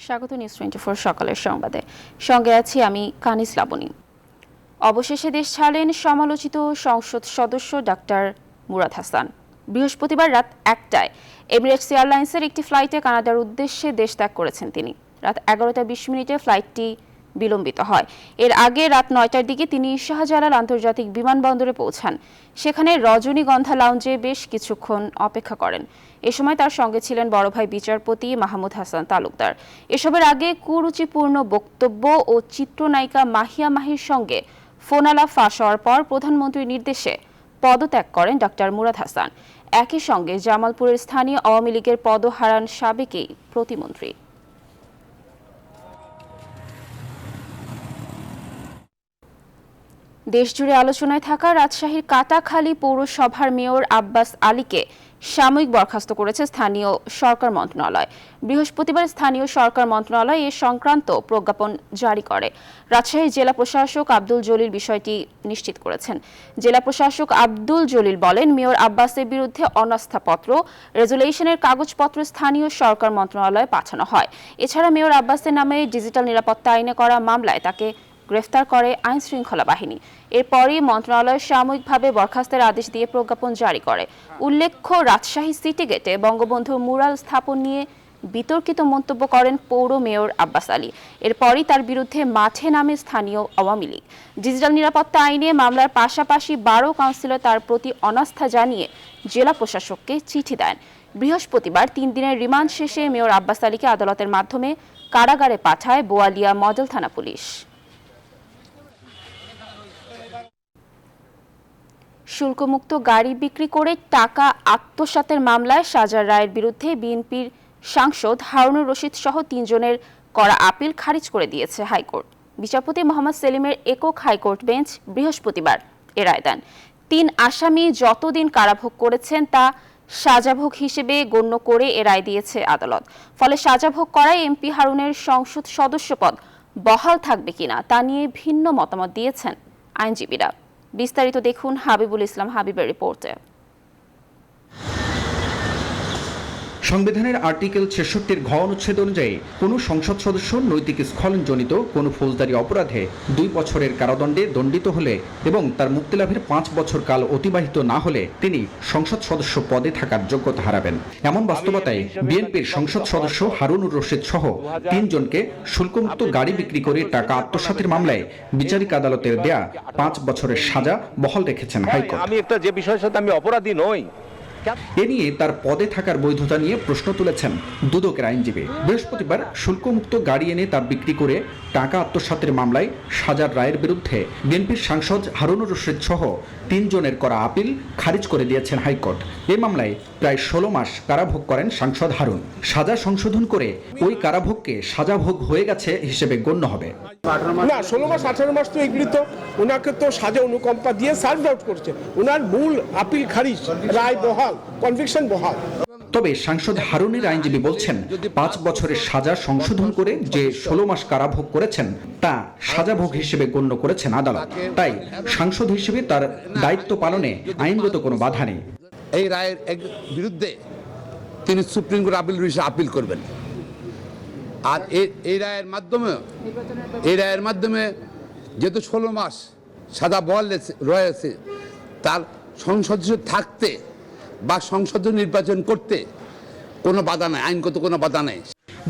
স্বাগত নিউজ 24 সকালের সংবাদে। সঙ্গে আছি আমি কানিস লাবনী। অবশেষে দেশ ছাড়লেন সমালোচিত সংসদ সদস্য ডাক্তার মুরাদ হাসান। বৃহস্পতিবার রাত 1টায় এমিরেটস এয়ারলাইন্সের একটি ফ্লাইটে কানাডার উদ্দেশ্যে দেশ ত্যাগ করেছেন তিনি। রাত 11টা 20 মিনিটে ফ্লাইটটি বিলম্বিত হয়। এর আগে রাত 9টার দিকে তিনি শাহজালাল আন্তর্জাতিক বিমানবন্দরে পৌঁছান। সেখানে রজনীগন্ধা লাউঞ্জে বেশ কিছুক্ষণ অপেক্ষা করেন। এ সময় তার সঙ্গে ছিলেন বড় ভাই বিচারপতি মাহমুদ হাসান তালুকদার। এসবের আগে কুরুচিপূর্ণ বক্তব্য ও চিত্রনায়িকা মাহিয়া মাহির সঙ্গে ফোনালাপ ফাঁস হওয়ার পর প্রধানমন্ত্রীর নির্দেশে পদত্যাগ করেন ডক্টর মুরাদ হাসান। একই সঙ্গে জামালপুরের স্থানীয় আওয়ামী লীগের পদ হারান সাবেক এই প্রতিমন্ত্রী। দেশজুড়ে আলোচনায় থাকা রাজশাহীর কাটাখালী পৌরসভার মেয়র আব্বাস আলীকে সাময়িক বরখাস্ত করেছে স্থানীয় সরকার মন্ত্রণালয়। বৃহস্পতিবার স্থানীয় সরকার মন্ত্রণালয় এ সংক্রান্ত প্রজ্ঞাপন জারি করে। রাজশাহীর জেলা প্রশাসক আব্দুল জলিল বিষয়টি নিশ্চিত করেছেন। জেলা প্রশাসক আব্দুল জলিল বলেন, মেয়র আব্বাসের বিরুদ্ধে অনাস্থাপত্র, রেজুলেশনের কাগজপত্র স্থানীয় সরকার মন্ত্রণালয়ে পাঠানো হয়। এছাড়া মেয়র আব্বাসের নামে ডিজিটাল নিরাপত্তা আইনে করা মামলায় তাকে গ্রেফতার করে আইন শৃঙ্খলা বাহিনী। এরপরই মন্ত্রণালয় সাময়িকভাবে বরখাস্তের আদেশ দিয়ে প্রজ্ঞাপন জারি করে। উল্লেখ্য, রাজশাহী সিটি গেটে বঙ্গবন্ধু মুরাল স্থাপন নিয়ে বিতর্কিত মন্তব্য করেন পৌর মেয়র আব্বাস আলী। এরপরই তার বিরুদ্ধে মাঠে নামে স্থানীয় আওয়ামী লীগ। ডিজিটাল নিরাপত্তা আইনে মামলার পাশাপাশি 12 কাউন্সিলর তার প্রতি অনাস্থা জানিয়ে জেলা প্রশাসককে চিঠি দেন। বৃহস্পতিবার 3 দিনের রিমান্ড শেষে মেয়র আব্বাস আলীকে আদালতের মাধ্যমে কারাগারে পাঠায় বোয়ালিয়া মডেল থানা পুলিশ। শুল্কমুক্ত গাড়ি বিক্রি করে টাকা আত্মসাতের মামলায় সাজার রায়ের বিরুদ্ধে বিএনপির সাংসদ হারুনুর রশিদ সহ 3 জনের করা আপিল খারিজ করে দিয়েছে হাইকোর্ট। বিচারপতি মোহাম্মদ সেলিমের একক হাইকোর্ট বেঞ্চ বৃহস্পতিবার এ রায় দেন। 3 আসামি যতদিন কারাভোগ করেছেন তা সাজাভোগ হিসেবে গণ্য করে এ রায় দিয়েছে আদালত। ফলে সাজাভোগ করায় এমপি হারুনের সংসদ সদস্য পদ বহাল থাকবে কিনা তা নিয়ে ভিন্ন মতামত দিয়েছেন আইনজীবীরা। বিস্তারিত দেখুন হাবিবুল ইসলাম হাবিবের রিপোর্টে। সংবিধানের আর্টিকেল 66-র ঘ অনুচ্ছেদ অনুযায়ী কোনো সংসদ সদস্য নৈতিক স্খলনজনিত কোনো ফৌজদারি অপরাধে 2 বছরের কারাদণ্ডে দণ্ডিত হলে এবং তার মুক্তিলাভের 5 বছর কাল অতিবাহিত না হলে তিনি সংসদ সদস্য পদে থাকার যোগ্যতা হারাবেন। এমন বাস্তবতায় বিএনপির সংসদ সদস্য হারুনুর রশিদ সহ 3 জনকে শুল্কমুক্ত গাড়ি বিক্রি করে টাকা আত্মসাতের মামলায় বিচারিক আদালতের দেয়া 5 বছরের সাজা বহাল রেখেছেন হাইকোর্ট। আমি একটা যে বিষয়ের সাথে আমি অপরাধী নই, এ নিয়ে তার পদে থাকার বৈধতা নিয়ে প্রশ্ন তুলেছেন দুদকের আইনজীবী। বৃহস্পতিবার শুল্কমুক্ত গাড়ি এনে তা বিক্রি করে টাকা আত্মসাতের মামলায় সাজার রায়ের বিরুদ্ধে বিএনপির সাংসদ হারুনুর রশিদ সহ 3 জনের করা আপিল খারিজ করে দিয়েছেন হাইকোর্ট। এই মামলায় প্রায় 16 মাস কারাভোগ করেন সাংসদ হারুন। সাজা সংশোধন করে ওই কারাভোগকে সাজাভোগ হয়ে গেছে হিসেবে গণ্য হবে। না, 16 মাস 18 মাস তো এগুলি তো ওনাকে তো সাজা অনুকম্পা দিয়ে সার্ভ আউট করছে। ওনার মূল আপিল খারিজ, রায় বহাল, কনভিকশন বহাল। তবে সাংসদ হারুনের আইনজীবী বলছেন, 5 বছরের সাজা সংশোধন করে যে 16 মাস কারাভোগ করেছেন তা সাজাভোগ হিসেবে গণ্য করেছেন আদালত। তাই সাংসদ হিসেবে তার দায়িত্ব পালনে আইনগত কোনো বাধা নেই। এই রায়ের বিরুদ্ধে তিনি সুপ্রিম কোর্ট আপিল করবেন। আর এই রায়ের মাধ্যমে যেহেতু 16 মাস সাজা বহাল রয়েছে, তার সংসদ থাকতে বা সংসদ নির্বাচন করতে কোনো বাধা নাই, আইনগত কোনো বাধা নেই।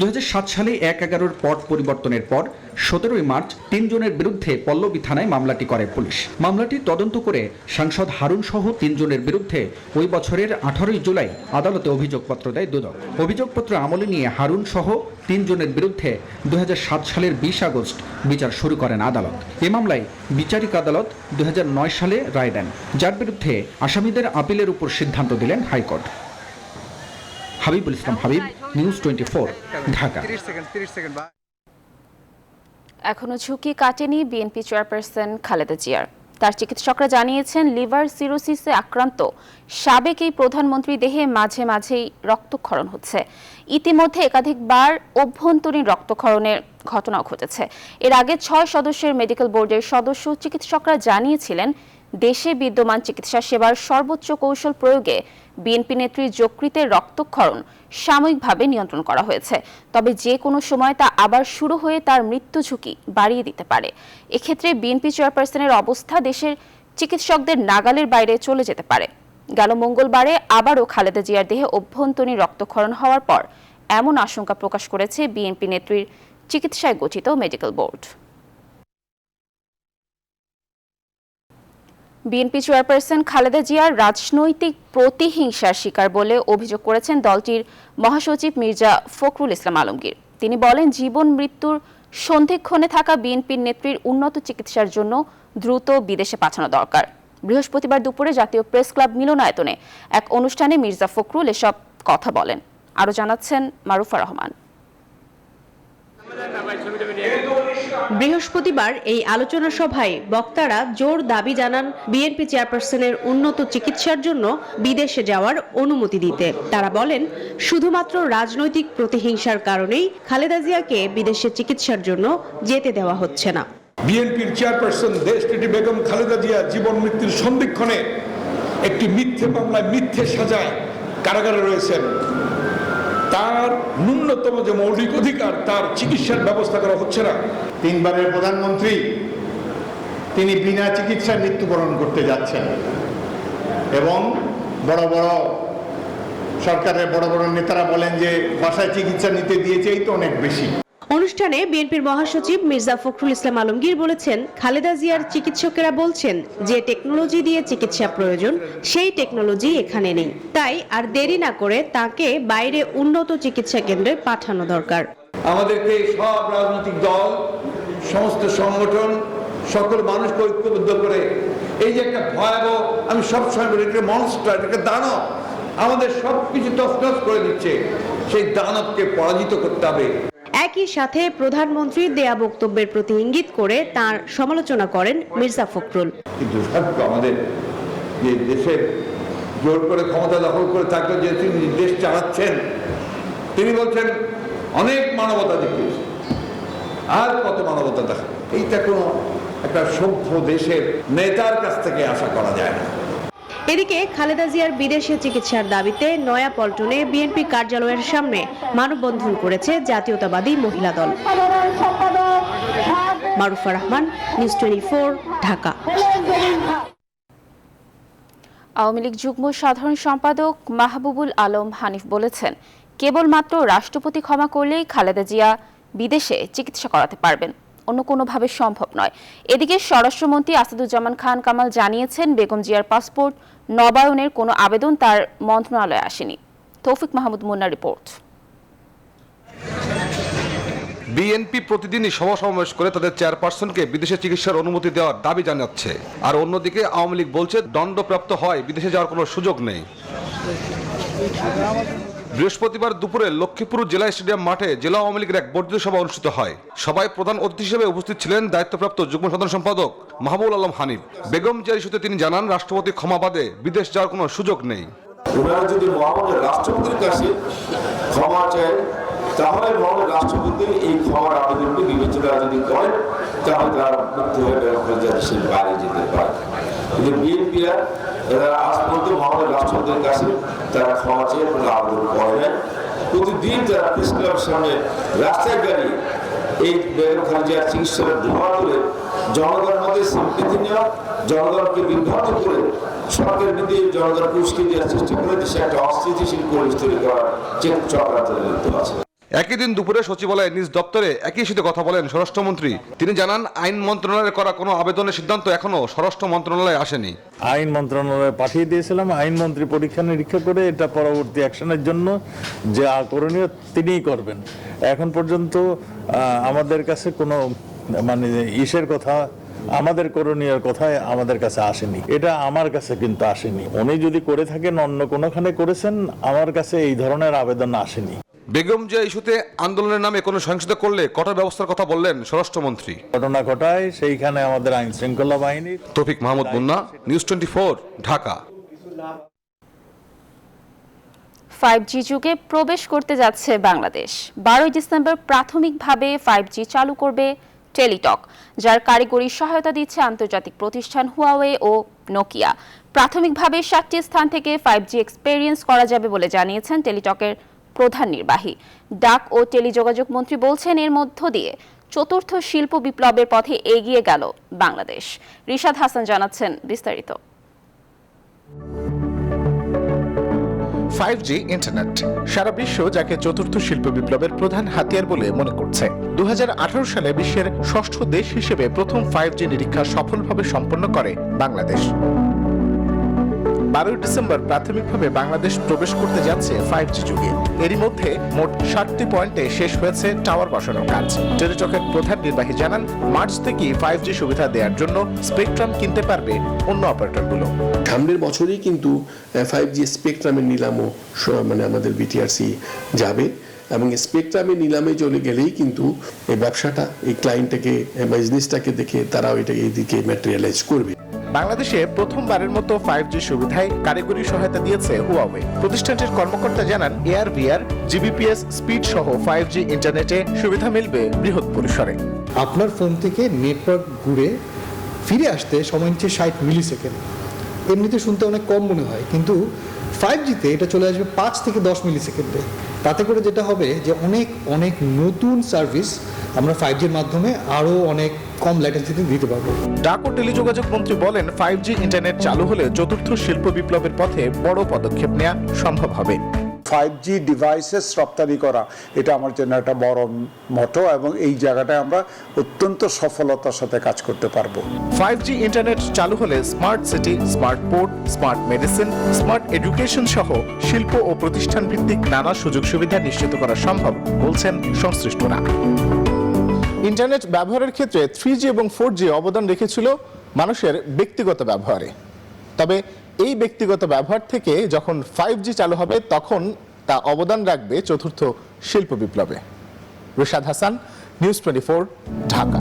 2007 সালে 1/11 পট পরিবর্তনের পর 17 মার্চ 3 জনের বিরুদ্ধে পল্লবী থানায় মামলাটি করে পুলিশ। মামলাটি তদন্ত করে সাংসদ হারুন সহ 3 জনের বিরুদ্ধে ওই বছরের 18 জুলাই আদালতে অভিযোগপত্র দেয় দুদক। অভিযোগপত্র আমলে নিয়ে হারুন সহ 3 জনের বিরুদ্ধে 2007 সালের 20 আগস্ট বিচার শুরু করেন আদালত। এ মামলায় বিচারিক আদালত 2009 সালে রায় দেন, যার বিরুদ্ধে আসামিদের আপিলের উপর সিদ্ধান্ত দিলেন হাইকোর্ট। হাবিবুল ইসলাম হাবিব, নিউজ 24, ঢাকা। এখনো ঝুঁকি কাটেনি বিএনপি চেয়ারপারসন খালেদা জিয়ার। তার চিকিৎসকরা জানিয়েছেন, লিভার সিরোসিসে আক্রান্ত সাবেক এই প্রধানমন্ত্রী দেহে মাঝে মাঝেই রক্তক্ষরণ হচ্ছে। ইতিমধ্যে একাধিকবার অভ্যন্তরীণ রক্তক্ষরণের ঘটনাও ঘটেছে। এর আগে 6 সদস্যের মেডিকেল বোর্ডের সদস্য চিকিৎসকরা জানিয়েছিলেন, দেশে বিদ্যমান চিকিৎসা সেবার সর্বোচ্চ কৌশল প্রয়োগে বিএনপি নেত্রীর যকৃতের রক্তক্ষরণ সাময়িকভাবে নিয়ন্ত্রণ করা হয়েছে। তবে যে কোনো সময় তা আবার শুরু হয়ে তার মৃত্যু ঝুঁকি বাড়িয়ে দিতে পারে। এক্ষেত্রে বিএনপি চেয়ারপারসনের অবস্থা দেশের চিকিৎসকদের নাগালের বাইরে চলে যেতে পারে। গেল মঙ্গলবারে আবারও খালেদা জিয়ার দেহে অভ্যন্তরীণ রক্তক্ষরণ হওয়ার পর এমন আশঙ্কা প্রকাশ করেছে বিএনপি নেত্রীর চিকিৎসায় গঠিত medical board. BNP chairperson Khaleda জিয়ার রাজনৈতিক প্রতিহিংসার শিকার বলে অভিযোগ করেছেন দলটির মহাসচিব মির্জা ফখরুল ইসলাম আলমগীর। তিনি বলেন, জীবন মৃত্যুর সন্ধিক্ষণে থাকা বিএনপির নেত্রীর উন্নত চিকিৎসার জন্য দ্রুত বিদেশে পাঠানো দরকার। বৃহস্পতিবার দুপুরে জাতীয় প্রেস ক্লাব মিলনায়তনে এক অনুষ্ঠানে মির্জা ফখরুল এসব কথা বলেন। আরও জানাচ্ছেন মারুফা রহমান। বৃহস্পতিবার এই আলোচনা সভায় বক্তারা জোর দাবি জানান বিএনপি চেয়ারপারসনের উন্নত চিকিৎসার জন্য বিদেশে যাওয়ার অনুমতি দিতে। তারা বলেন, শুধুমাত্র রাজনৈতিক প্রতিহিংসার কারণেই খালেদা জিয়াকে বিদেশে চিকিৎসার জন্য যেতে দেওয়া হচ্ছে না। বিএনপির চেয়ারপারসন দেশনেত্রী বেগম খালেদা জিয়া জীবন মৃত্যুর সন্ধিক্ষণে একটি মিথ্যে মামলায় মিথ্যে সাজায় কারাগারে রয়েছেন। তার ন্যূনতম যে মৌলিক অধিকার, তার চিকিৎসার ব্যবস্থা করা হচ্ছে না। তিনবারের প্রধানমন্ত্রী তিনি বিনা চিকিৎসায় মৃত্যুবরণ করতে যাচ্ছেন এবং বড় বড় সরকারের বড় বড় নেতারা বলেন যে বাসায় চিকিৎসা নিতে দিয়েছেই তো অনেক বেশি। অনুষ্ঠানে বিএনপির মহাসচিব মির্জা ফখরুল ইসলাম আলমগীর বলেছেন, খালেদা জিয়ার চিকিৎসকেরা বলছেন যে টেকনোলজি দিয়ে চিকিৎসা প্রয়োজন, সেই টেকনোলজি এখানে নেই। তাই আর দেরি না করে তাকে বাইরে উন্নত চিকিৎসা কেন্দ্রে পাঠানো দরকার। আমাদেরকে সব রাজনৈতিক দল, সমস্ত সংগঠন, সকল মানুষকে ঐক্যবদ্ধ করে এই যে একটা ভয়াবহ, আমি সবসময় বলি একটা মনস্টার, একটা দানব আমাদের সবকিছু তছনছ করে দিচ্ছে, সেই দানবকে পরাজিত করতে হবে। একই সাথে প্রধানমন্ত্রীর দেয়া বক্তব্যের প্রতি ইঙ্গিত করে তার সমালোচনা করেন মির্জা ফখরুল। দুর্ভাগ্য আমাদের যে দেশের জোর করে ক্ষমতা দখল করে থাকলে যে তিনি দেশ চালাচ্ছেন, তিনি বলছেন অনেক মানবতা দেখিয়েছে, আর কত মানবতা দেখা, এইটা কোনো একটা সভ্য দেশের নেতার কাছ থেকে আশা করা যায় না। এদিকে খালেদা জিয়ার বিদেশে চিকিৎসার দাবিতে নয়াপল্টনে বিএনপি কার্যালয়ের সামনে মানববন্ধন করেছে জাতীয়তাবাদী মহিলা দল। মারুফা রহমান, নিউজ 24, ঢাকা। আওয়ামী লীগ যুগ্ম সাধারণ সম্পাদক মাহবুবুল আলম হানিফ বলেছেন, কেবলমাত্র রাষ্ট্রপতি ক্ষমা করলেই খালেদা জিয়া বিদেশে চিকিৎসা করাতে পারবেন, অন্য কোনোভাবে সম্ভব নয়। এদিকে স্বরাষ্ট্রমন্ত্রী আসাদুজ্জামান খান কামাল জানিয়েছেন, বেগম জিয়ার পাসপোর্ট নবায়নের কোনো আবেদন তার মন্ত্রণালয়ে আসেনি। তৌফিক মাহমুদ মুন্নার রিপোর্ট। বিএনপি প্রতিদিনই সভা সমাবেশ করে তাদের চেয়ারপারসনকে বিদেশে চিকিৎসার অনুমতি দেওয়ার দাবি জানাচ্ছে, আর অন্যদিকে আওয়ামী লীগ বলছে দণ্ডপ্রাপ্ত হয় বিদেশে যাওয়ার কোনো সুযোগ নেই। বৃহস্পতিবার দুপুরে লক্ষ্মীপুর জেলা স্টেডিয়াম মাঠে জেলা আওয়ামী লীগের এক বর্ধিত সভা অনুষ্ঠিত হয়। সভায় প্রধান অতিথি হিসেবে উপস্থিত ছিলেন দায়িত্বপ্রাপ্ত যুগ্ম সাধারণ সম্পাদক মাহবুবুল আলম হানিফ। বেগম জিয়ার ইস্যুতে তিনি জানান, রাষ্ট্রপতি ক্ষমা বাদে বিদেশ যাওয়ার কোনো সুযোগ নেই। ওনারা যদি মহামান্য রাষ্ট্রপতির কাছে ক্ষমা চায়, তাহলে মহামান্য রাষ্ট্রপতি এই ক্ষমার আবেদনটি বিবেচনা যদি করেন, তাহলে তারা মুক্ত হয়ে দেশের বাইরে যেতে পারে। কিন্তু বিএনপিরা এরা আজ পর্যন্ত মহামান্য রাষ্ট্রপতির কাছে তারা ক্ষমা চেয়ে কোনো আবেদন করে না। প্রতিদিন তারা প্রেস ক্লাবের সামনে রাস্তায় দাঁড়িয়ে এই বেগম খালেদা জিয়ার চিকিৎসার ধোঁয়া তুলে জনগণের মধ্যে সিম্পেথি নেওয়া, জনগণকে বিভ্রান্ত করে সরকারের বিরুদ্ধে জনগণকে উস্কে দেওয়ার চেষ্টা করে দেশে একটা অস্থিতিশীল পরিবেশ তৈরি করার চক্রান্ত লিপ্ত আছে। একই দিন দুপুরে সচিবালয়ে নিজ দপ্তরে একই ইস্যুতে কথা বলেন স্বরাষ্ট্রমন্ত্রী। তিনি জানান, আইন মন্ত্রণালয়ের করা কোনো আবেদনের সিদ্ধান্ত এখনো স্বরাষ্ট্র মন্ত্রণালয়ে আসেনি। আইন মন্ত্রণালয়ে পাঠিয়ে দিয়েছিলাম, আইনমন্ত্রী পরীক্ষা নিরীক্ষা করে এটা পরবর্তী অ্যাকশনের জন্য যা করণীয় তিনিই করবেন। এখন পর্যন্ত আমাদের কাছে কোনো ইসের কথা, আমাদের করণীয় কথায় আমাদের কাছে আসেনি। এটা আমার কাছে কিন্তু আসেনি। উনি যদি করে থাকেন অন্য কোনোখানে করেছেন, আমার কাছে এই ধরনের আবেদন আসেনি। বেগম জিয়া ইস্যুতে আন্দোলনের নামে কোনো সহিংসতা করলে কঠোর ব্যবস্থার কথা বললেন স্বরাষ্ট্রমন্ত্রী। ঘটনা ঘটায় সেইখানে আমাদের আইন শৃঙ্খলা বাহিনী। তৌফিক মাহমুদ মুন্না, নিউজ 24, ঢাকা। 5G যুগে প্রবেশ করতে যাচ্ছে বাংলাদেশ। 12 ডিসেম্বর প্রাথমিকভাবে 5G চালু করবে টেলিটক, যার কারিগরি সহায়তা দিচ্ছে আন্তর্জাতিক প্রতিষ্ঠান হুয়াওয়ে ও নোকিয়া। প্রাথমিকভাবে 7টি স্থান থেকে 5G এক্সপেরিয়েন্স করা যাবে বলে জানিয়েছেন টেলিটকের প্রধান নির্বাহী। ডাক ও টেলিযোগাযোগ মন্ত্রী বলছেন, এর মধ্য দিয়ে চতুর্থ শিল্প বিপ্লবের পথে এগিয়ে গেল বাংলাদেশ। রিশাদ হাসান জানাচ্ছেন বিস্তারিত। 5G ইন্টারনেট সারা বিশ্ব যাকে চতুর্থ শিল্প বিপ্লবের প্রধান হাতিয়ার বলে মনে করছে। 2018 সালে বিশ্বের 6ষ্ঠ দেশ হিসেবে প্রথম 5G নিরীক্ষা সফলভাবে সম্পন্ন করে বাংলাদেশ। 12 ডিসেম্বর প্রাথমিকভাবে বাংলাদেশ প্রবেশ করতে যাচ্ছে 5G যুগে। এরই মধ্যে মোট 60টি পয়েন্টে শেষ হয়েছে টাওয়ার বসানোর কাজ। টেলিটকের প্রধান নির্বাহী জানান, মার্চ থেকেই 5G সুবিধা দেওয়ার জন্য স্পেকট্রাম কিনতে পারবে অন্য অপারেটরগুলো। সামনের বছরেই কিন্তু 5G স্পেকট্রামের নিলামও মানে আমাদের বিটিআরসি যাবে, এবং স্পেকট্রামের নিলামে চলে গেলেই কিন্তু এই ব্যবসাটা এই ক্লায়েন্টটাকে বিজনেসটাকে দেখে তারাও এটা এইদিকে ম্যাটেরিয়ালাইজ করবে। বাংলাদেশে প্রথমবারের মতো 5G সুবিধায় কারিগরি সহায়তা দিয়েছে হুয়াওয়ে। প্রতিষ্ঠানটির কর্মকর্তা জানান, AR/VR, GBPS স্পিড সহ 5G ইন্টারনেটে সুবিধা মিলবে বৃহৎ পরিসরে। আপনার ফোন থেকে নেটওয়ার্ক ঘুরে ফিরে আসতে সময় নিচ্ছে 60 মিলি সেকেন্ড। এমনিতে শুনতে অনেক কম মনে হয়, কিন্তু 5Gতে এটা চলে আসবে 5 থেকে 10 মিলি সেকেন্ডে। তাতে করে যেটা হবে যে অনেক অনেক নতুন সার্ভিস আমরা 5Gর মাধ্যমে আরও অনেক কম ল্যাটেন্সিতে দিতে পারবো। ডাক ও টেলিযোগাযোগ মন্ত্রী বলেন, 5G ইন্টারনেট চালু হলে চতুর্থ শিল্প বিপ্লবের পথে বড় পদক্ষেপ নেওয়া সম্ভব হবে। 5G ডিভাইসেস রপ্তানি করা এটা আমার জন্য একটা বড় মোটো, এবং এই জায়গাটায় আমরা অত্যন্ত সফলতার সাথে কাজ করতে পারবো। 5G ইন্টারনেট চালু হলে smart city, smart port, smart medicine, smart education সহ শিল্প ও প্রতিষ্ঠান ভিত্তিক নানা সুযোগ সুবিধা নিশ্চিত করা সম্ভব বলছেন সংশ্লিষ্টরা। ইন্টারনেট ব্যবহারের ক্ষেত্রে 3G এবং 4G অবদান রেখেছিল মানুষের ব্যক্তিগত ব্যবহারে। তবে এই ব্যক্তিগত ব্যবহার থেকে যখন 5G চালু হবে, তখন তা অবদান রাখবে চতুর্থ শিল্প বিপ্লবে। রিশাদ হাসান, নিউজ 24, ঢাকা।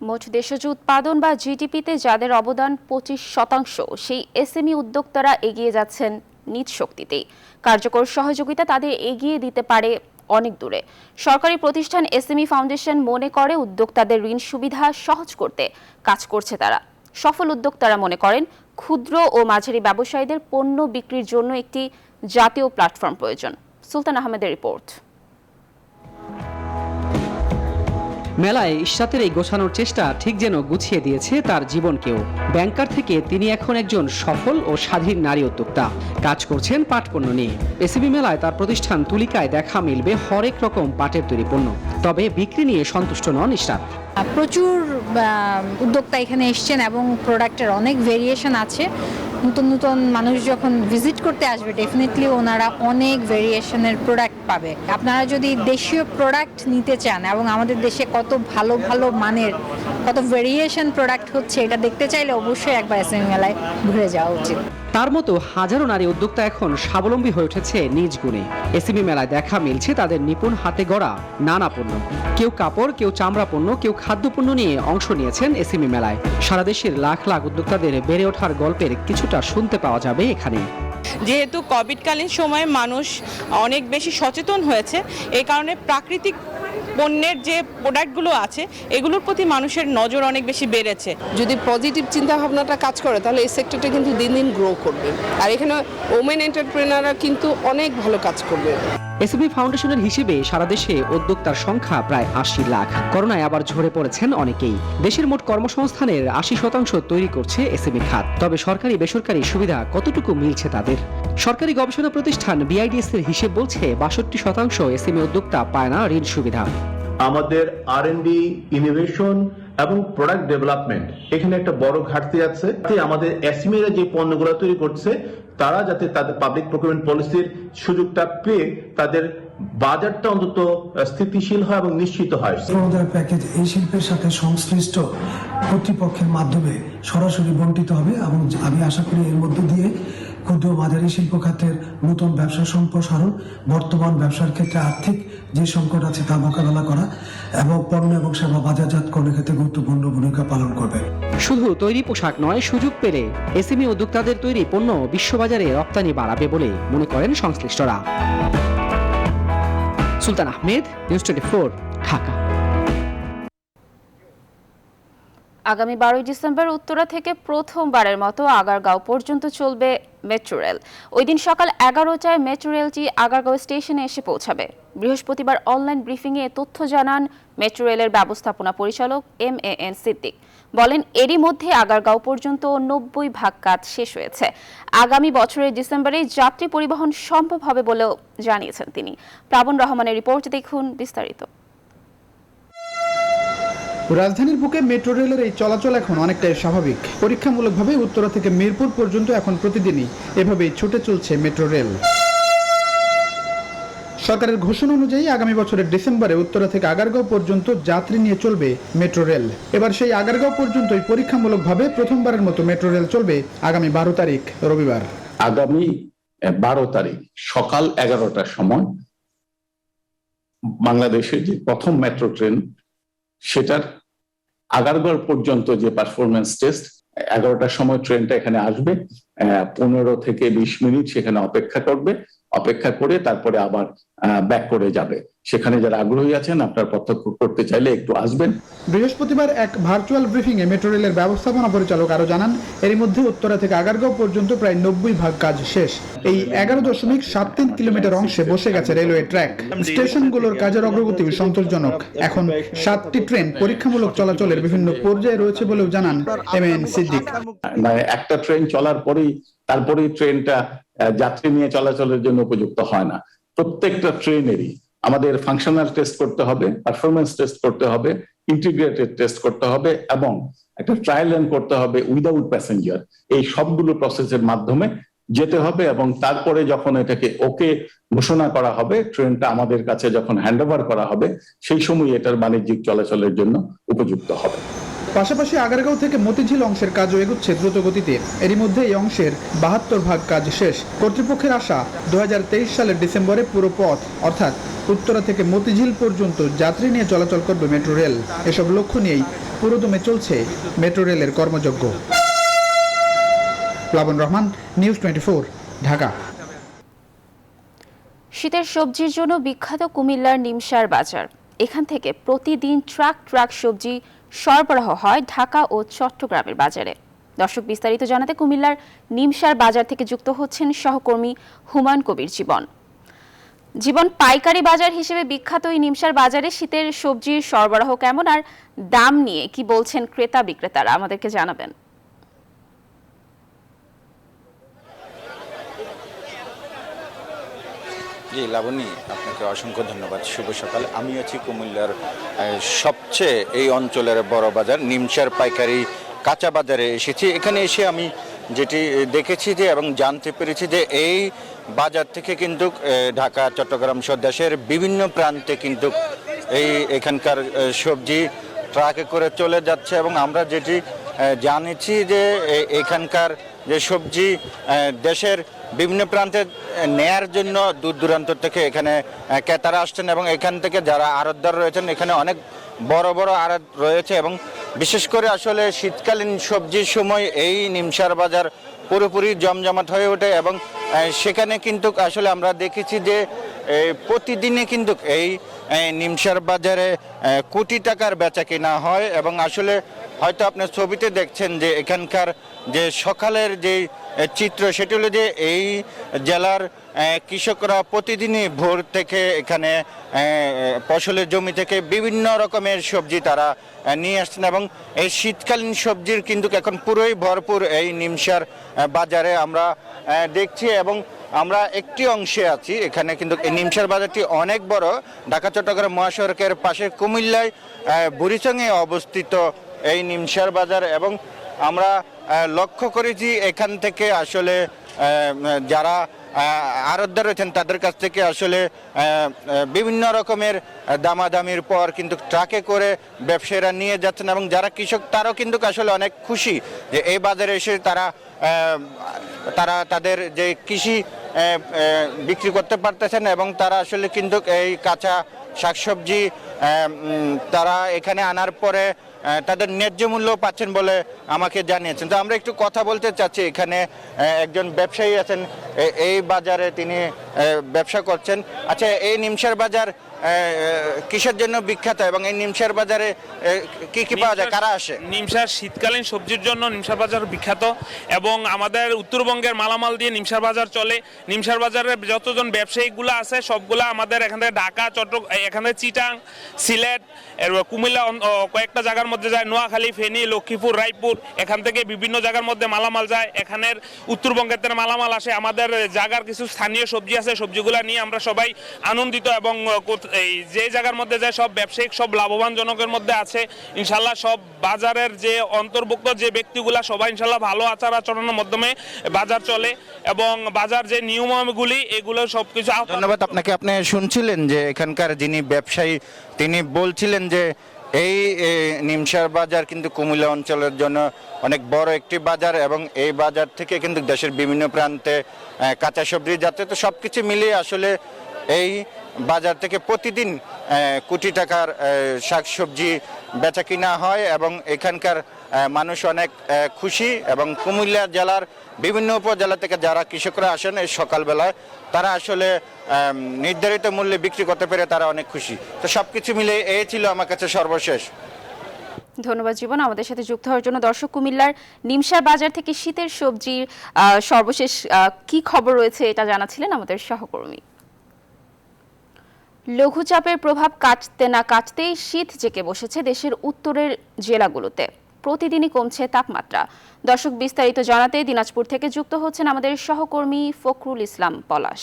মোট দেশজ উৎপাদন বা জিডিপিতে যাদের অবদান 25%, সেই এসএমই উদ্যোক্তারা এগিয়ে যাচ্ছেন নিজ শক্তিতেই। কার্যকর সহযোগিতা তাদের এগিয়ে দিতে পারে অনেক দূরে। সরকারি প্রতিষ্ঠান এসএমই ফাউন্ডেশন মনে করে, উদ্যোক্তাদের ঋণ সুবিধা সহজ করতে কাজ করছে তারা। সফল উদ্যোক্তারা মনে করেন, ক্ষুদ্র ও মাঝারি ব্যবসায়ীদের পণ্য বিক্রির জন্য একটি জাতীয় প্ল্যাটফর্ম প্রয়োজন। সুলতান আহমেদের রিপোর্ট। মেলায় ইশরাতের এই গোছানোর চেষ্টা ঠিক যেন গুছিয়ে দিয়েছে তার জীবনকেও। ব্যাংকার থেকে তিনি এখন একজন সফল ও স্বাধীন নারী উদ্যোক্তা, কাজ করছেন পাট পণ্য নিয়ে। এসএমই মেলায় তার প্রতিষ্ঠান তুলিকায় দেখা মিলবে হরেক রকম পাটের তৈরি পণ্য। তবে বিক্রি নিয়ে সন্তুষ্ট নন ইশরাত। প্রচুর উদ্যোক্তা এখানে এসছেন এবং প্রোডাক্টের অনেক ভেরিয়েশন আছে। নতুন নতুন মানুষ যখন ভিজিট করতে আসবে, ডেফিনেটলি ওনারা অনেক ভেরিয়েশনের প্রোডাক্ট পাবে। আপনারা যদি দেশীয় প্রোডাক্ট নিতে চান এবং আমাদের দেশে কত ভালো ভালো মানের কত ভেরিয়েশন প্রোডাক্ট হচ্ছে, এটা দেখতে চাইলে অবশ্যই একবার এসএমই মেলায় ঘুরে যাওয়া উচিত। তার মতো হাজারো নারী উদ্যোক্তা এখন স্বাবলম্বী হয়ে উঠেছে নিজ গুণে। এসএমই মেলায় দেখা মিলছে তাদের নিপুণ হাতে গড়া নানা পণ্য। কেউ কাপড়, কেউ চামড়া পণ্য, কেউ খাদ্যপণ্য নিয়ে অংশ নিয়েছেন এসএমই মেলায়। সারা দেশের লাখ লাখ উদ্যোক্তাদের বেড়ে ওঠার গল্পের কিছুটা শুনতে পাওয়া যাবে এখানে। যেহেতু কোভিডকালীন সময়ে মানুষ অনেক বেশি সচেতন হয়েছে, এই কারণে প্রাকৃতিক পণ্যের যে প্রোডাক্টগুলো আছে এগুলোর প্রতি মানুষের নজর অনেক বেশি বেড়েছে। যদি পজিটিভ চিন্তা ভাবনাটা কাজ করে, তাহলে এই সেক্টরটা কিন্তু দিন দিন গ্রো করবে। আর এখানে ওমেন এন্টারপ্রেনাররা কিন্তু অনেক ভালো কাজ করবে। এসএমই ফাউন্ডেশনের হিসেবে সারা দেশে উদ্যোক্তার সংখ্যা প্রায় 80 লাখ। করোনায় আবার ঝরে পড়েছেন অনেকেই। দেশের মোট কর্মসংস্থানের 80% তৈরি করছে এসএমই খাত। তবে সরকারি বেসরকারি সুবিধা কতটুকু মিলছে তাদের? সরকারি গবেষণা প্রতিষ্ঠান BIDS এর হিসেব বলছে 62% এসএমই উদ্যোক্তা পায় না ঋণ সুবিধা। আমাদের R&D, ইনোভেশন এবং প্রোডাক্ট ডেভেলপমেন্ট এখানে একটা বড় ঘাটতি আছে। আমাদের এসএমইরা যে পণ্যগুলো তৈরি করছে, তারা যাতে তাদের পাবলিক প্রকিউরমেন্ট পলিসির সুযোগটা পেয়ে তাদের বাজারটা অন্তত স্থিতিশীল হয় এবং নিশ্চিত হয়। প্যাকেজ এই শিল্পের সাথে সংশ্লিষ্ট কর্তৃপক্ষের মাধ্যমে সরাসরি বণ্টিত হবে, এবং আমি আশা করি এর মধ্য দিয়ে ক্ষুদ্র মাঝারি শিল্প খাতের নতুন ব্যবসা সম্প্রসারণ, বর্তমান ব্যবসার ক্ষেত্রে আর্থিক যে সংকট আছে তা মোকাবেলা করা এবং পণ্য এবং সেবা বাজারজাতকরণের ক্ষেত্রে গুরুত্বপূর্ণ ভূমিকা পালন করবে। শুধু তৈরি পোশাক নয়, সুযোগ পেলে এসএমই উদ্যোক্তাদের তৈরি পণ্য বিশ্ববাজারে রপ্তানি বাড়াবে বলে মনে করেন সংশ্লিষ্টরা। সুলতান আহমেদ, নিউজ 24, ঢাকা। আগামী 12 ডিসেম্বর উত্তরা থেকে প্রথমবারের মতো আগারগাঁও পর্যন্ত চলবে মেট্রো রেল। ওই দিন সকাল 11টায় মেট্রো রেলটি আগারগাঁও স্টেশনে এসে পৌঁছাবে। বৃহস্পতিবার অনলাইন ব্রিফিংয়ে এ তথ্য জানান মেট্রো রেলের ব্যবস্থাপনা পরিচালক MAN সিদ্দিক। বলেন, এরই মধ্যে আগারগাঁও পর্যন্ত 90% কাজ শেষ হয়েছে। আগামী বছরের ডিসেম্বরে যাত্রী পরিবহন সম্ভব হবে বলেও জানিয়েছেন তিনি। প্লাবন রহমানের রিপোর্ট দেখুন বিস্তারিত। রাজধানীর বুকে মেট্রো রেলের এই চলাচল এখন অনেকটাই স্বাভাবিক। পরীক্ষামূলকভাবে উত্তরা থেকে মিরপুর পর্যন্ত এখন প্রতিদিনই এভাবেই ছুটে চলছে মেট্রো রেল। সরকারের ঘোষণা অনুযায়ী আগামী বছরের ডিসেম্বরে উত্তরা থেকে আগারগাঁও পর্যন্ত যাত্রী নিয়ে চলবে মেট্রো রেল। এবার সেই আগারগাঁও পর্যন্তই পরীক্ষামূলকভাবে প্রথমবারের মতো মেট্রো রেল চলবে আগামী 12 তারিখ রবিবার। আগামী 12 তারিখ সকাল 11টার সময় বাংলাদেশের যে প্রথম মেট্রো ট্রেন, সেটার আগারগাঁও পর্যন্ত যে পারফরমেন্স টেস্ট, 11টার সময় ট্রেনটা এখানে আসবে। 15 থেকে 20 মিনিট সেখানে অপেক্ষা করে তারপরে আবার ব্যাক করে যাবে। সেখানে যারা আগ্রহী আছেন, আপনারা প্রত্যক্ষ করতে চাইলে একটু আসবেন। বৃহস্পতিবার এক ভার্চুয়াল ব্রিফিং এ মেট্রো রেলের ব্যবস্থাপনা পরিচালক আরো জানান, এরই মধ্যে উত্তরা থেকে আগারগাঁও পর্যন্ত প্রায় 90% কাজ শেষ। এই 11.73 কিলোমিটার অংশে বসে গেছে রেলওয়ে ট্র্যাক। স্টেশনগুলোর কাজের অগ্রগতিও সন্তোষজনক। এখন 7টি ট্রেন পরীক্ষামূলক চলাচলের বিভিন্ন পর্যায়ে রয়েছে বলেও জানান MAN সিদ্দিক। মানে একটা ট্রেন চলার পরেই তারপরেই ট্রেনটা যাত্রী নিয়ে চলাচলের জন্য উপযুক্ত হয় না। প্রত্যেকটা ট্রেনেরই আমাদের ফাংশনাল টেস্ট করতে হবে, পারফরমেন্স টেস্ট করতে হবে, ইন্টিগ্রেটেড টেস্ট করতে হবে এবং একটা ট্রায়াল রান করতে হবে উইদাউট প্যাসেঞ্জার। এই সবগুলো প্রসেসের মাধ্যমে যেতে হবে এবং তারপরে যখন এটাকে ওকে ঘোষণা করা হবে, ট্রেনটা আমাদের কাছে যখন হ্যান্ডওভার করা হবে, সেই সময় এটার বাণিজ্যিক চলাচলের জন্য উপযুক্ত হবে। পাশাপাশি আগারগাঁও থেকে মতিঝিল অংশের কাজও এগুচ্ছে দ্রুত গতিতে। এরই মধ্যে এই অংশের 72% কাজ শেষ। কর্তৃপক্ষের আশা 2023 সালের ডিসেম্বরে পুরো পথ অর্থাৎ উত্তরা থেকে মতিঝিল পর্যন্ত যাত্রী নিয়ে চলাচল করবে মেট্রো রেল। এসব লক্ষ্য নিয়েই পুরোদমে চলছে মেট্রো রেলের কর্মযজ্ঞ। প্লাবন রহমান, নিউজ 24, ঢাকা। শীতের সবজির জন্য বিখ্যাত কুমিল্লার নিমসার বাজার। এখান থেকে প্রতিদিন ট্রাক সবজি সরবরাহ হয় ঢাকা ও চট্টগ্রামের বাজারে। দর্শক, বিস্তারিত জানাতে কুমিল্লার নিমসার বাজার থেকে যুক্ত হচ্ছেন সহকর্মী হুমায়ুন কবির জীবন। পাইকারি বাজার হিসেবে বিখ্যাত এই নিমসার বাজারে শীতের সবজির সরবরাহ কেমন আর দাম নিয়ে কি বলছেন ক্রেতা বিক্রেতারা, আমাদেরকে জানাবেন। জি লাবণী, আপনাকে অসংখ্য ধন্যবাদ। শুভ সকাল। আমি আছি কুমিল্লার সবচেয়ে এই অঞ্চলের বড় বাজার নিমসার পাইকারি কাঁচা বাজারে এসেছি। এখানে এসে আমি যেটি দেখেছি যে এবং জানতে পেরেছি যে এই বাজার থেকে কিন্তু ঢাকা, চট্টগ্রাম সহ দেশের বিভিন্ন প্রান্তে কিন্তু এখানকার সবজি ট্রাকে করে চলে যাচ্ছে এবং আমরা যেটি জানেছি যে এখানকার যে সবজি দেশের বিভিন্ন প্রান্তে নেয়ার জন্য দূর দূরান্ত থেকে এখানে ক্রেতারা আসছেন এবং এখান থেকে যারা আড়তদার রয়েছেন, এখানে অনেক বড় বড় আড়ত রয়েছে এবং বিশেষ করে আসলে শীতকালীন সবজির সময় এই নিমসার বাজার পুরোপুরি জমজমাট হয়ে ওঠে এবং সেখানে কিন্তু আসলে আমরা দেখেছি যে প্রতিদিনে কিন্তু এই নিমসার বাজারে কোটি টাকার বেচা কিনা হয় এবং আসলে হয়তো আপনার ছবিতে দেখছেন যে এখানকার যে সকালের যে চিত্র, সেটি হলো যে এই জেলার কৃষকরা প্রতিদিনই ভোর থেকে এখানে ফসলের জমি থেকে বিভিন্ন রকমের সবজি তারা নিয়ে আসছেন এবং এই শীতকালীন সবজির কিন্তু এখন পুরোই ভরপুর এই নিমসার বাজারে আমরা দেখছি এবং আমরা একটি অংশে আছি। এখানে কিন্তু এই নিমসার বাজারটি অনেক বড়। ঢাকা চট্টগ্রাম মহাসড়কের পাশে কুমিল্লায় বুড়িচংয়ে অবস্থিত এই নিমসার বাজার এবং আমরা লক্ষ্য করেছি এখান থেকে আসলে যারা আড়তদার রয়েছেন তাদের কাছ থেকে আসলে বিভিন্ন রকমের দামাদামির পর কিন্তু ট্রাকে করে ব্যবসায়ীরা নিয়ে যাচ্ছেন এবং যারা কৃষক তারাও কিন্তু আসলে অনেক খুশি যে এই বাজারে এসে তারা তাদের যে কৃষি বিক্রি করতে পারতেছেন এবং তারা আসলে কিন্তু এই কাঁচা শাকসবজি তারা এখানে আনার পরে তাদের ন্যায্য মূল্য পাচ্ছেন বলে আমাকে জানিয়েছেন। তো আমরা একটু কথা বলতে চাচ্ছি, এখানে একজন ব্যবসায়ী আছেন, এই বাজারে তিনি ব্যবসা করছেন। আচ্ছা, এই নিমসার বাজার কিসের জন্য বিখ্যাত এবং এই নিমসার বাজারে কি কি পাওয়া যায়, কারা আসে? নিমসার শীতকালীন সবজির জন্য নিমসার বাজার বিখ্যাত এবং আমাদের উত্তরবঙ্গের মালামাল দিয়ে নিমসার বাজার চলে। নিমসার বাজারে যতজন ব্যবসায়িকগুলো আছে সবগুলা আমাদের এখান থেকে ঢাকা, চট্টগ্রাম, এখান থেকে চিটাং, সিলেট, কুমিল্লা, কয়েকটা জায়গার মধ্যে যায়, নোয়াখালী, ফেনী, লক্ষ্মীপুর, রায়পুর, এখান থেকে বিভিন্ন জায়গার মধ্যে মালামাল যায়। এখানের উত্তরবঙ্গের থেকে মালামাল আসে। আমাদের জায়গার কিছু স্থানীয় সবজি আছে, সবজিগুলা নিয়ে আমরা সবাই আনন্দিত এবং এই যে জায়গার মধ্যে যায় সব ব্যবসায়িক সব লাভবান জনকের মধ্যে আছে ইনশাল্লাহ। সব বাজারের যে অন্তর্ভুক্ত যে ব্যক্তিগুলা সবাই ইনশাল্লাহ ভালো আচার আচরণের মাধ্যমে বাজার চলে এবং বাজার যে নিয়মগুলি এগুলো সবকিছু। ধন্যবাদ আপনাকে। আপনি শুনছিলেন যে এখানকার যিনি ব্যবসায়ী তিনি বলছিলেন যে এই নিমসার বাজার কিন্তু কুমিল্লা অঞ্চলের জন্য অনেক বড় একটি বাজার এবং এই বাজার থেকে কিন্তু দেশের বিভিন্ন প্রান্তে কাঁচা সবজি যাচ্ছে। তো সবকিছু মিলিয়ে আসলে এই বাজার থেকে প্রতিদিন কোটি টাকার শাকসবজি বেচা কিনা হয় এবং এখানকার মানুষ অনেক খুশি এবং কুমিল্লা জেলার বিভিন্ন উপজেলা থেকে যারা কৃষকরা আসেন এই সকালবেলায় তারা আসলে নির্ধারিত মূল্যে বিক্রি করতে পেরে তারা অনেক খুশি। তো সবকিছু মিলে এই ছিল আমার কাছে সর্বশেষ। ধন্যবাদ জীবন আমাদের সাথে যুক্ত হওয়ার জন্য। দর্শক, কুমিল্লার নিমসার বাজার থেকে শীতের সবজির সর্বশেষ কি খবর রয়েছে এটা জানাচ্ছিলেন আমাদের সহকর্মী। লঘুচাপের প্রভাব কাটতে না কাটতেই শীত জেঁকে বসেছে দেশের উত্তরের জেলাগুলোতে। প্রতিদিনই কমছে তাপমাত্রা। দর্শক, বিস্তারিত জানাতে দিনাজপুর থেকে যুক্ত হচ্ছেন আমাদের সহকর্মী ফখরুল ইসলাম পলাশ।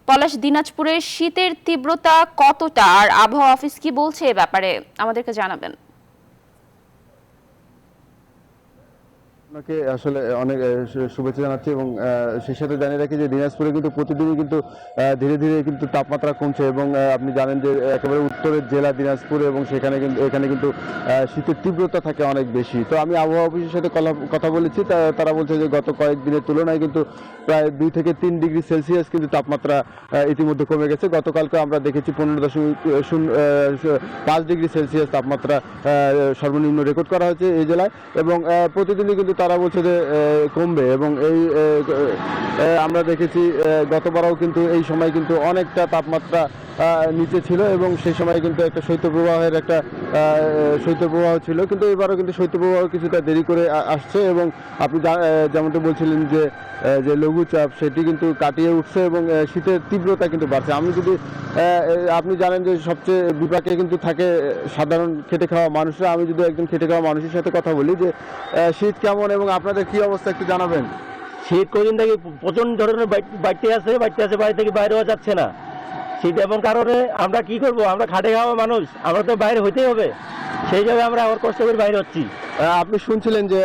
পলাশ, দিনাজপুরের শীতের তীব্রতা কতটা আর আবহাওয়া অফিস কি বলছে এ ব্যাপারে আমাদেরকে জানাবেন। আপনাকে আসলে অনেক শুভেচ্ছা জানাচ্ছি এবং সেই সাথে জানিয়ে রাখি যে দিনাজপুরে কিন্তু প্রতিদিনই কিন্তু ধীরে ধীরে কিন্তু তাপমাত্রা কমছে এবং আপনি জানেন যে একেবারে উত্তরের জেলা দিনাজপুর এবং এখানে কিন্তু শীতের তীব্রতা থাকে অনেক বেশি। তো আমি আবহাওয়া অফিসের সাথে কথা বলেছি, তারা বলছে যে গত কয়েকদিনের তুলনায় কিন্তু প্রায় 2 থেকে 3 ডিগ্রি সেলসিয়াস কিন্তু তাপমাত্রা ইতিমধ্যে কমে গেছে। গতকালকে আমরা দেখেছি 15.5 ডিগ্রি সেলসিয়াস তাপমাত্রা সর্বনিম্ন রেকর্ড করা হয়েছে এই জেলায় এবং প্রতিদিনই কিন্তু তারা বলছে যে কমবে এবং এই আমরা দেখেছি গতবারও কিন্তু এই সময় কিন্তু অনেকটা তাপমাত্রা নিচে ছিল এবং সেই সময় কিন্তু একটা শৈত্যপ্রবাহ ছিল, কিন্তু এবারও কিন্তু শৈত্যপ্রবাহ কিছুটা দেরি করে আসছে এবং আপনি যেমনটা বলছিলেন যে লঘুচাপ সেটি কিন্তু কাটিয়ে উঠছে এবং শীতের তীব্রতা কিন্তু বাড়ছে। আপনি জানেন যে সবচেয়ে বিপাকে কিন্তু থাকে সাধারণ খেটে খাওয়া মানুষরা। আমি যদি একজন খেটে খাওয়া মানুষের সাথে কথা বলি যে শীত কেমন এবং আপনাদের কি অবস্থা একটু জানাবেন। শীত কদিন থেকে প্রচন্ড ধরনের বাড়তে আছে বাড়ি থেকে বাইরে হওয়া যাচ্ছে না। শীত এমন কারণে আমরা কি করব, আমরা খাটে খাওয়া মানুষ, আমরা তো বাইরে হইতেই হবে, সেই জায়গায় আমরা আবার কষ্ট করে বাইরে হচ্ছি। আপনি শুনছিলেন যে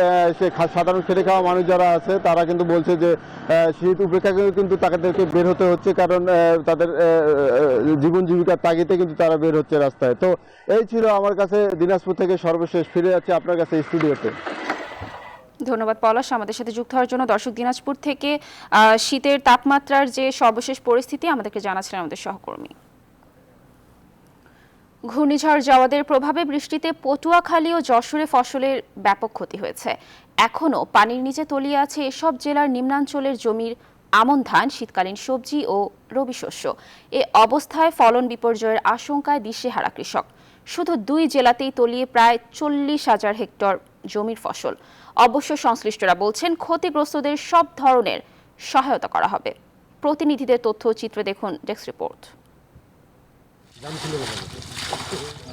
সাধারণ খেটে খাওয়া মানুষ যারা আছে তারা কিন্তু বলছে যে শীত উপেক্ষা কিন্তু তাদেরকে বের হতে হচ্ছে, কারণ তাদের জীবন জীবিকার তাগিদে কিন্তু তারা বের হচ্ছে রাস্তায়। তো এই ছিল আমার কাছে দিনাজপুর থেকে সর্বশেষ। ফিরে যাচ্ছে আপনার কাছে স্টুডিওতে। ধন্যবাদ পলাশ আমাদের সাথে যুক্ত হওয়ার জন্য। দর্শক, দিনাজপুর থেকে শীতের তাপমাত্রার যে সর্বশেষ পরিস্থিতি আমাদেরকে জানাচ্ছিলেন আমাদের সহকর্মী। ঘূর্ণিঝড় জাওয়াদের প্রভাবে বৃষ্টিতে পটুয়াখালী ও যশোরে ফসলের ব্যাপক ক্ষতি হয়েছে। এখনও পানির নিচে তলিয়ে আছে এসব জেলার নিম্নাঞ্চলের জমির আমন ধান, শীতকালীন সবজি ও রবি শস্য। এ অবস্থায় ফলন বিপর্যয়ের আশঙ্কায় দিশেহারা কৃষক। শুধু 2 জেলাতেই তলিয়ে প্রায় 40,000 হেক্টর জমির ফসল। অবশ্য সংশ্লিষ্টরা বলছেন ক্ষতিগ্রস্তদের সব ধরনের সহায়তা করা হবে। প্রতিনিধিদের তথ্য চিত্রে দেখুন ডেস্ক রিপোর্ট।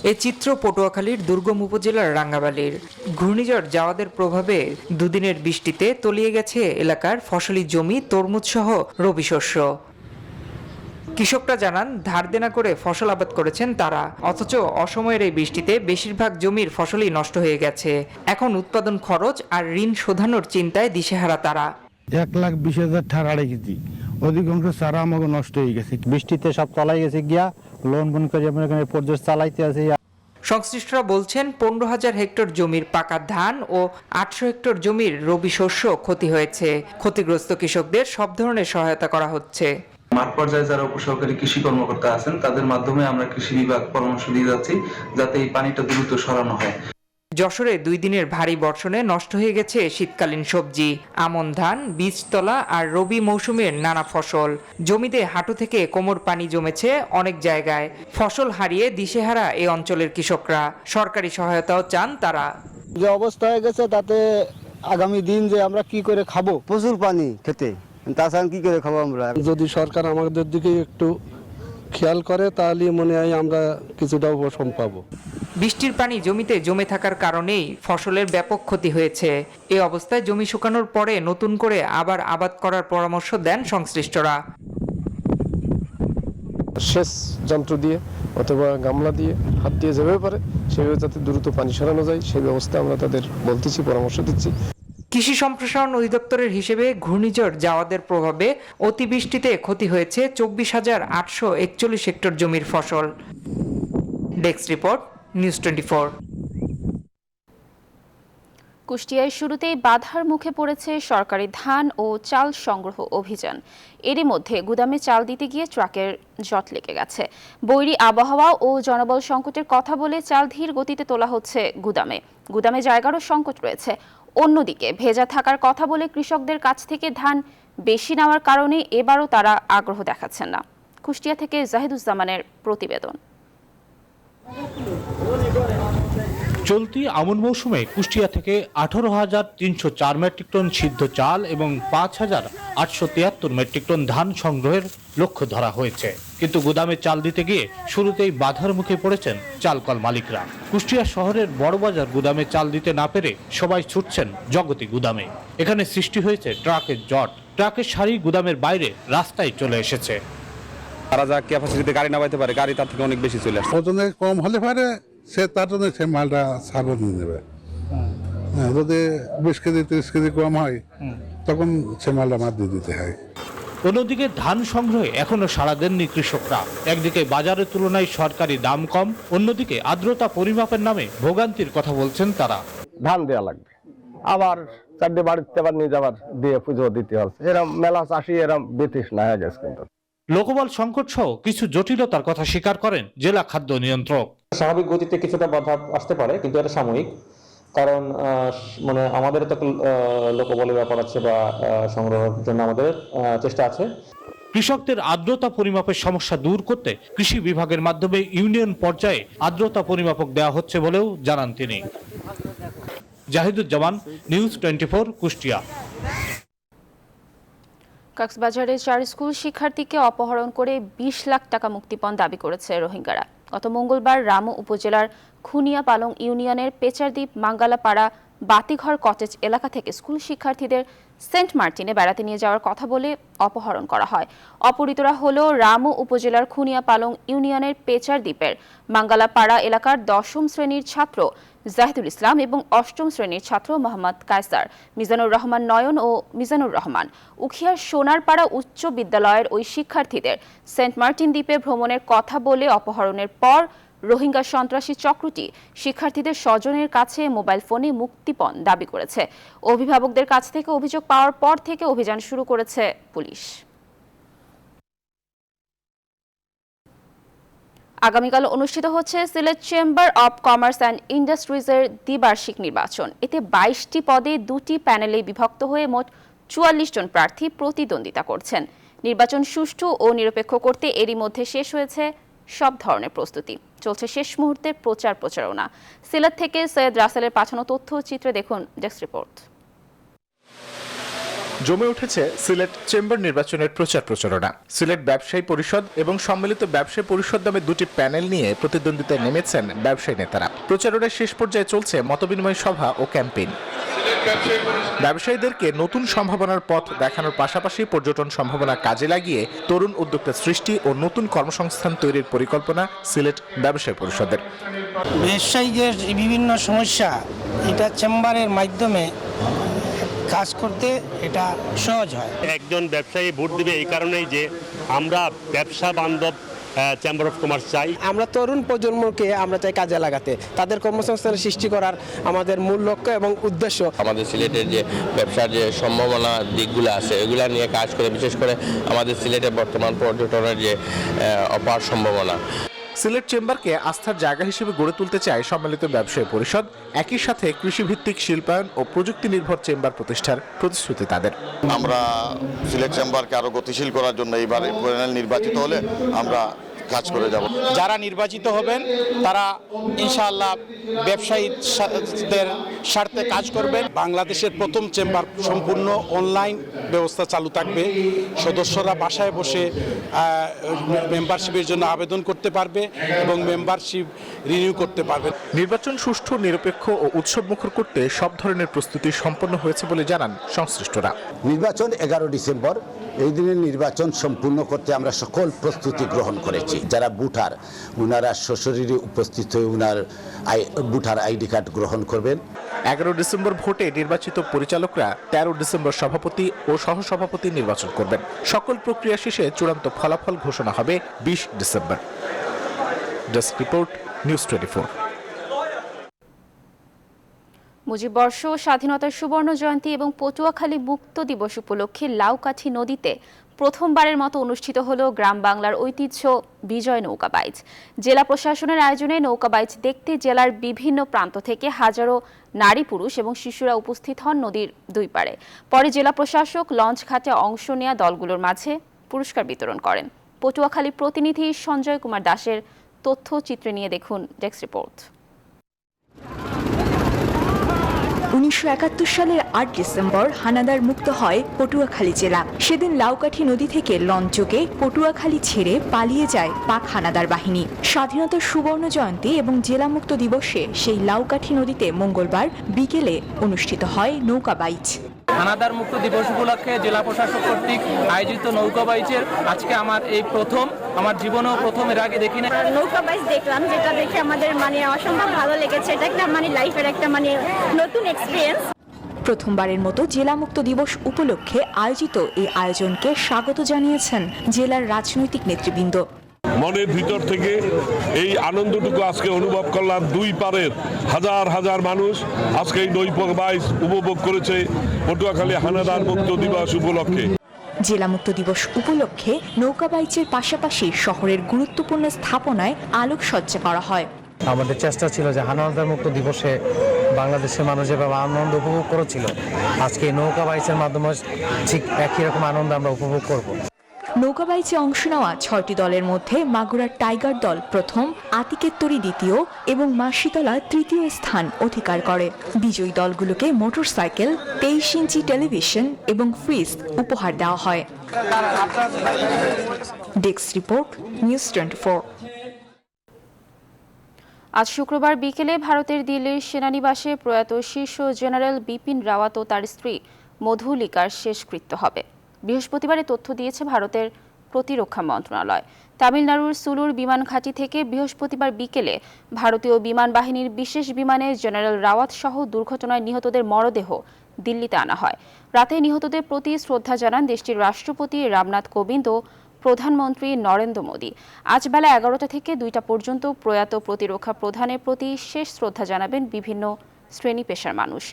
এই চিত্র পটুয়াখালীর দুর্গম উপজেলার রাঙ্গাবালির। ঘূর্ণিঝড় জাওয়াদের প্রভাবে দুদিনের বৃষ্টিতে তলিয়ে গেছে এলাকার ফসলি জমি, তরমুজ সহ রবি শস্য। কৃষকরা জানান ধার দেনা করে ফসল আবাদ করেছেন তারা, অথচ অসময়ের এই বৃষ্টিতে বেশিরভাগ জমির ফসলই নষ্ট হয়ে গেছে। এখন উৎপাদন খরচ আর ঋণ শোধানোর চিন্তায় দিশেহারা তারা। 1,20,000 টাকা আড়াই কেজি, অধিকাংশ চারা আমাকে নষ্ট হয়ে গেছে। বৃষ্টিতে সব তলাই গেছে গিয়া, লোন বোন করে এখানে পর্যন্ত চালাইতে আছে। সংশ্লিষ্টরা বলছেন 15,000 হেক্টর জমির পাকা ধান ও 800 হেক্টর জমির রবি শস্য ক্ষতি হয়েছে। ক্ষতিগ্রস্ত কৃষকদের সব ধরনের সহায়তা করা হচ্ছে। মাঠ পর্যায়ে যারা উপসহকারী কৃষি কর্মকর্তা আছেন তাদের মাধ্যমে আমরা কৃষি বিভাগ পরামর্শ দিয়ে যাচ্ছি যাতে এই পানিটা দ্রুত সরানো হয়। যশোরে 2 দিনের ভারী বর্ষণে নষ্ট হয়ে গেছে শীতকালীন সবজি, আমন ধান, বীজতলা আর রবি মৌসুমের নানা ফসল। জমিতে হাঁটু থেকে কোমর পানি জমেছে অনেক জায়গায়। ফসল হারিয়ে দিশেহারা এই অঞ্চলের কৃষকরা। সরকারি সহায়তাও চান তারা। যে অবস্থা হয়ে গেছে তাতে আগামী দিন যে আমরা কি করে খাবো, প্রচুর পানি খেতে, তাছাড়া কি করে খাবো আমরা। যদি সরকার আমাদের দিকে একটু খেয়াল করে তাহলে মনে হয় আমরা কিছুটা উপশম পাবো। বৃষ্টির পানি জমিতে জমে থাকার কারণেই ফসলের ব্যাপক ক্ষতি হয়েছে। এই অবস্থায় জমি শুকানোর পরে নতুন করে আবার আবাদ করার পরামর্শ দেন সংশ্লিষ্টরা। সেচ যন্ত্র দিয়ে অথবা গামলা দিয়ে হাত দিয়ে যেভাবে পারে সেভাবে যাতে দ্রুত পানি সরানো যায় সেই ব্যবস্থা আমরা তাদের বলতেছি, পরামর্শ দিচ্ছি। কৃষি সম্প্রসারণ অধিদপ্তরের হিসেবে ঘূর্ণিঝড় জাওয়াদের প্রভাবে অতিবৃষ্টিতে ক্ষতি হয়েছে 24,841 হেক্টর জমির ফসল। Desk report, news 24। কুষ্টিয়ায় শুরুতেই বাধার মুখে পড়েছে সরকারি ধান ও চাল সংগ্রহ অভিযান। এরই মধ্যে গুদামে চাল দিতে গিয়ে ট্রাকের জট লেগে গেছে। বৈরী আবহাওয়া ও জনবল সংকটের কথা বলে চাল ধীর গতিতে তোলা হচ্ছে গুদামে জায়গারও সংকট রয়েছে। অন্যদিকে ভেজা থাকার কথা বলে কৃষকদের কাছ থেকে ধান বেশি নেওয়ার কারণে এবারও তারা আগ্রহ দেখাচ্ছেন না। কুষ্টিয়া থেকে জাহিদুজ্জামানের প্রতিবেদন। চলতি আমন মৌসুমে কুষ্টিয়া থেকে 18,304 মেট্রিক টন সিদ্ধ চাল এবং 5,873 মেট্রিক টন ধান সংগ্রহের লক্ষ্য ধরা হয়েছে, কিন্তু গুদামে চাল দিতে গিয়ে শুরুতেই বাধার মুখে পড়েছেন চালকল মালিকরা। কুষ্টিয়া শহরের বড়বাজার গুদামে চাল দিতে না পেরে সবাই ছুটছেন জগতি গুদামে। এখানে সৃষ্টি হয়েছে ট্রাকের জট। ট্রাকের সারি গুদামের বাইরে রাস্তায় চলে এসেছে। তারা যা ক্যাপাসিটিতে গাড়ি নামাইতে পারে, গাড়ি তার থেকে অনেক বেশি চলে আসছে। ওজনে কম হলে পারে সে তার জন্য সে মালটা সাগর নিয়ে নেবে। যদি 20 কেজি 30 কেজি কম হয় তখন সে মালটা মার দিয়ে দিতে হয়। অন্যদিকে ধান সংগ্রহে এখনো সাড়া দেননি কৃষকরা। একদিকে বাজারের তুলনায় সরকারি দাম কম, অন্যদিকে আর্দ্রতা পরিমাপের নামে ভোগান্তির কথা বলছেন তারা। ধান দেওয়া লাগবে, আবার চারটে বাড়িতে আবার নিয়ে যাবার দিয়ে পুজো দিতে হবে। এরকম মেলা চাষি এরকম বেতিস না হয়ে গেছে। কিন্তু লোকবল সংকট সহ কিছু জটিলতার কথা স্বীকার করেন জেলা খাদ্য নিয়ন্ত্রক। স্বাভাবিক গতিতে কিছুটা বাধা আসতে পারে, কিন্তু এটা সাময়িক, কারণ মানে আমাদের তো লোকবলের ব্যাপার আছে বা সংগ্রহের জন্য আমাদের চেষ্টা আছে। কৃষকদের আর্দ্রতা পরিমাপের সমস্যা দূর করতে কৃষি বিভাগের মাধ্যমে ইউনিয়ন পর্যায়ে আর্দ্রতা পরিমাপক দেওয়া হচ্ছে বলেও জানান তিনি। জাহিদুজ্জামান, নিউজ 24, কুষ্টিয়া। কক্সবাজারে 4 স্কুল শিক্ষার্থীকে অপহরণ করে 20 লাখ টাকা মুক্তিপণ দাবি করেছে রোহিঙ্গারা। গত মঙ্গলবার রামু উপজেলার খুনিয়া পালং ইউনিয়নের পেচারদ্বীপ মাঙ্গালাপাড়া বাতিঘর কটেজ এলাকা থেকে স্কুল শিক্ষার্থীদের সেন্ট মার্টিনে বেড়াতে নিয়ে যাওয়ার কথা বলে অপহরণ করা হয়। অপহৃতরা হলো রামু উপজেলার খুনিয়া পালং ইউনিয়নের পেচারদ্বীপের মাঙ্গালাপাড়া এলাকার 10ম শ্রেণীর ছাত্র জাহিদুল ইসলাম এবং 8ম শ্রেণীর ছাত্র মোহাম্মদ কায়সার, মিজানুর রহমান নয়ন ও মিজানুর রহমান। উখিয়ার সোনারপাড়া উচ্চ বিদ্যালয়ের ওই শিক্ষার্থীদের সেন্ট মার্টিন দ্বীপে ভ্রমণের কথা বলে অপহরণের পর রোহিঙ্গা সন্ত্রাসী চক্রটি শিক্ষার্থীদের স্বজনের কাছে মোবাইল ফোনে মুক্তিপণ দাবি করেছে। অভিভাবকদের কাছ থেকে অভিযোগ পাওয়ার পর থেকে অভিযান শুরু করেছে পুলিশ। আগামীকাল অনুষ্ঠিত হচ্ছে Sylhet chamber of commerce and ইন্ডাস্ট্রিজের দ্বিবার্ষিক নির্বাচন। এতে 22টি পদে 2টি প্যানেলে বিভক্ত হয়ে মোট 44 জন প্রার্থী প্রতিদ্বন্দ্বিতা করছেন। নির্বাচন সুষ্ঠু ও নিরপেক্ষ করতে এরই মধ্যে শেষ হয়েছে সব ধরনের প্রস্তুতি। চলছে শেষ মুহূর্তের প্রচারণা। সিলেট থেকে সৈয়দ রাসেলের পাঠানো তথ্য চিত্রে দেখুন ডেস্ক রিপোর্ট। জমে উঠেছে সিলেট চেম্বার নির্বাচনের প্রচারণা। সিলেট ব্যবসায়ী পরিষদ এবং সম্মিলিত ব্যবসায়ী পরিষদ নামে 2টি প্যানেল নিয়ে প্রতিদ্বন্দ্বিতায় নেমেছেন ব্যবসায়ী নেতারা। প্রচারণার শেষ পর্যায়ে চলছে মতবিনিময় সভা ও ক্যাম্পেইন। ব্যবসায়ীদেরকে নতুন সম্ভাবনার পথ দেখানোর পাশাপাশি পর্যটন সম্ভাবনা কাজে লাগিয়ে তরুণ উদ্যোক্তা সৃষ্টি ও নতুন কর্মসংস্থান তৈরির পরিকল্পনা সিলেট ব্যবসায়ী পরিষদের। ব্যবসায়ীদের বিভিন্ন সমস্যা এটা চেম্বারের মাধ্যমে কাজ করতে এটা সহজ হয়। একজন ব্যবসায়ী ভোট দিবে এই কারণেই যে আমরা ব্যবসা বান্ধব চেম্বার অফ কমার্স চাই। আমরা তরুণ প্রজন্মকে আমরা চাই কাজে লাগাতে, তাদের কর্মসংস্থান সৃষ্টি করার আমাদের মূল লক্ষ্য এবং উদ্দেশ্য। আমাদের সিলেটের যে ব্যবসার যে সম্ভাবনা দিকগুলো আছে এগুলা নিয়ে কাজ করে, বিশেষ করে আমাদের সিলেটে বর্তমান পর্যটনের যে অপার সম্ভাবনা। সিলেট চেম্বারকে আস্থার জায়গা হিসেবে গড়ে তুলতে চায় সম্মিলিত ব্যবসায়ী পরিষদ। একই সাথে কৃষিভিত্তিক শিল্পায়ন ও প্রযুক্তি নির্ভর চেম্বার প্রতিষ্ঠার প্রতিশ্রুতি তাদের। আমরা সিলেট চেম্বারকে আরো গতিশীল করার জন্য এইবার প্যানেল নির্বাচিত হলে আমরা কাজ করে যাব। যারা নির্বাচিত হবেন তারা ইনশাআল্লাহ ব্যবসায়ীদের স্বার্থে কাজ করবেন। বাংলাদেশের প্রথম চেম্বার সম্পূর্ণ অনলাইন ব্যবস্থা চালু থাকবে। সদস্যরা বাসায় বসে মেম্বারশিপের জন্য আবেদন করতে পারবে এবং মেম্বারশিপ রিনিউ করতে পারবে। নির্বাচন সুষ্ঠু, নিরপেক্ষ ও উৎসবমুখর করতে সব ধরনের প্রস্তুতি সম্পন্ন হয়েছে বলে জানান সংশ্লিষ্টরা। নির্বাচন 11 ডিসেম্বর, এই দিনের নির্বাচন সম্পূর্ণ করতে আমরা সকল প্রস্তুতি গ্রহণ করেছি। যারা ভোটার ওনারা সশরীরে উপস্থিত হয়ে ওনার ভোটার আইডি কার্ড গ্রহণ করবেন। 11 ডিসেম্বর ভোটে নির্বাচিত পরিচালকরা 13 ডিসেম্বর সভাপতি ও সহসভাপতি নির্বাচন করবেন। সকল প্রক্রিয়া শেষে চূড়ান্ত ফলাফল ঘোষণা হবে 20 ডিসেম্বর। Desk report, news 24। মুজিববর্ষ, স্বাধীনতার সুবর্ণ জয়ন্তী এবং পটুয়াখালী মুক্ত দিবস উপলক্ষে লাউকাঠি নদীতে প্রথমবারের মতো অনুষ্ঠিত হলো গ্রাম বাংলার ঐতিহ্য বিজয় নৌকা বাইচ। জেলা প্রশাসনের আয়োজনে নৌকা বাইচ দেখতে জেলার বিভিন্ন প্রান্ত থেকে হাজারো নারী, পুরুষ এবং শিশুরা উপস্থিত হন নদীর দুই পাড়ে। পরে জেলা প্রশাসক লঞ্চ ঘাটে অংশ নেওয়া দলগুলোর মাঝে পুরস্কার বিতরণ করেন। পটুয়াখালী প্রতিনিধি সঞ্জয় কুমার দাসের তথ্যচিত্রে নিয়ে দেখুন ডেস্ক রিপোর্ট। 1971 সালের 8 ডিসেম্বর হানাদার মুক্ত হয় পটুয়াখালী জেলা। সেদিন লাউকাঠি নদী থেকে লঞ্চকে পটুয়াখালী ছেড়ে পালিয়ে যায় পাক হানাদার বাহিনী। স্বাধীনতার সুবর্ণ জয়ন্তী এবং জেলা মুক্ত দিবসে সেই লাউকাঠি নদীতে মঙ্গলবার বিকেলে অনুষ্ঠিত হয় নৌকা বাইচ। হানাদার মুক্ত দিবস উপলক্ষে জেলা প্রশাসক কর্তৃক আয়োজিত নৌকা বাইচের আজকে আমার এই প্রথম, আমার জীবনেও প্রথম, এর আগে দেখি না। নৌকা বাইচ দেখলাম, যেটা দেখে আমাদের অসম্ভব ভালো লেগেছে। এটা একটা লাইফের একটা নতুন এক্সপিরিয়েন্স। প্রথমবারের মতো জেলা মুক্ত দিবস উপলক্ষে আয়োজিত এই আয়োজনকে স্বাগত জানিয়েছেন জেলার রাজনৈতিক নেতৃবৃন্দ। মনের ভিতর থেকে এই আনন্দটুকু আজকে অনুভব করলাম। দুই পারের হাজার হাজার মানুষ আজকে এই নৌকা বাইচ উপভোগ করেছে পটুয়াখালী হানাদার মুক্ত দিবস উপলক্ষে। জেলা মুক্ত দিবস উপলক্ষে নৌকা বাইচের পাশাপাশি শহরের গুরুত্বপূর্ণ স্থাপনায় আলোকসজ্জা করা হয়। আমাদের চেষ্টা ছিল যে হানাদার মুক্ত দিবসে বাংলাদেশের মানুষ যেভাবে আনন্দ উপভোগ করেছিল, আজকে নৌকা বাইচের মাধ্যমে ঠিক একই রকম আনন্দ আমরা উপভোগ করব। নৌকা বাইচে অংশ নেওয়া 6টি দলের মধ্যে মাগুরার টাইগার দল প্রথম, আতিকেত্তরি দ্বিতীয় এবং মাসিতলা তৃতীয় স্থান অধিকার করে। বিজয়ী দলগুলোকে মোটরসাইকেল, 23 ইঞ্চি টেলিভিশন এবং ফ্রিজ উপহার দেওয়া হয়। Desk report, news 24। আজ শুক্রবার বিকেলে ভারতের দিল্লির সেনানিবাসে প্রয়াত শীর্ষ জেনারেল বিপিন রাওয়াত ও তার স্ত্রী মধুলিকার শেষকৃত্য হবে। বৃহস্পতিবারে তথ্য দিয়েছে ভারতের প্রতিরক্ষা মন্ত্রণালয়। তামিলনাড়ুর সুলুর বিমান ঘাঁটি থেকে বৃহস্পতিবার বিকেলে ভারতীয় বিমান বাহিনীর বিশেষ বিমানে জেনারেল রাওয়াত সহ দুর্ঘটনায় নিহতদের মরদেহ দিল্লিতে আনা হয়। রাতে নিহতদের প্রতি শ্রদ্ধা জানান দেশটির রাষ্ট্রপতি রামনাথ কোবিন্দ ও প্রধানমন্ত্রী নরেন্দ্র মোদী। আজ বেলা 11টা থেকে 2টা পর্যন্ত প্রয়াত প্রতিরক্ষা প্রধানের প্রতি শেষ শ্রদ্ধা জানাবেন বিভিন্ন শ্রেণী পেশার মানুষ।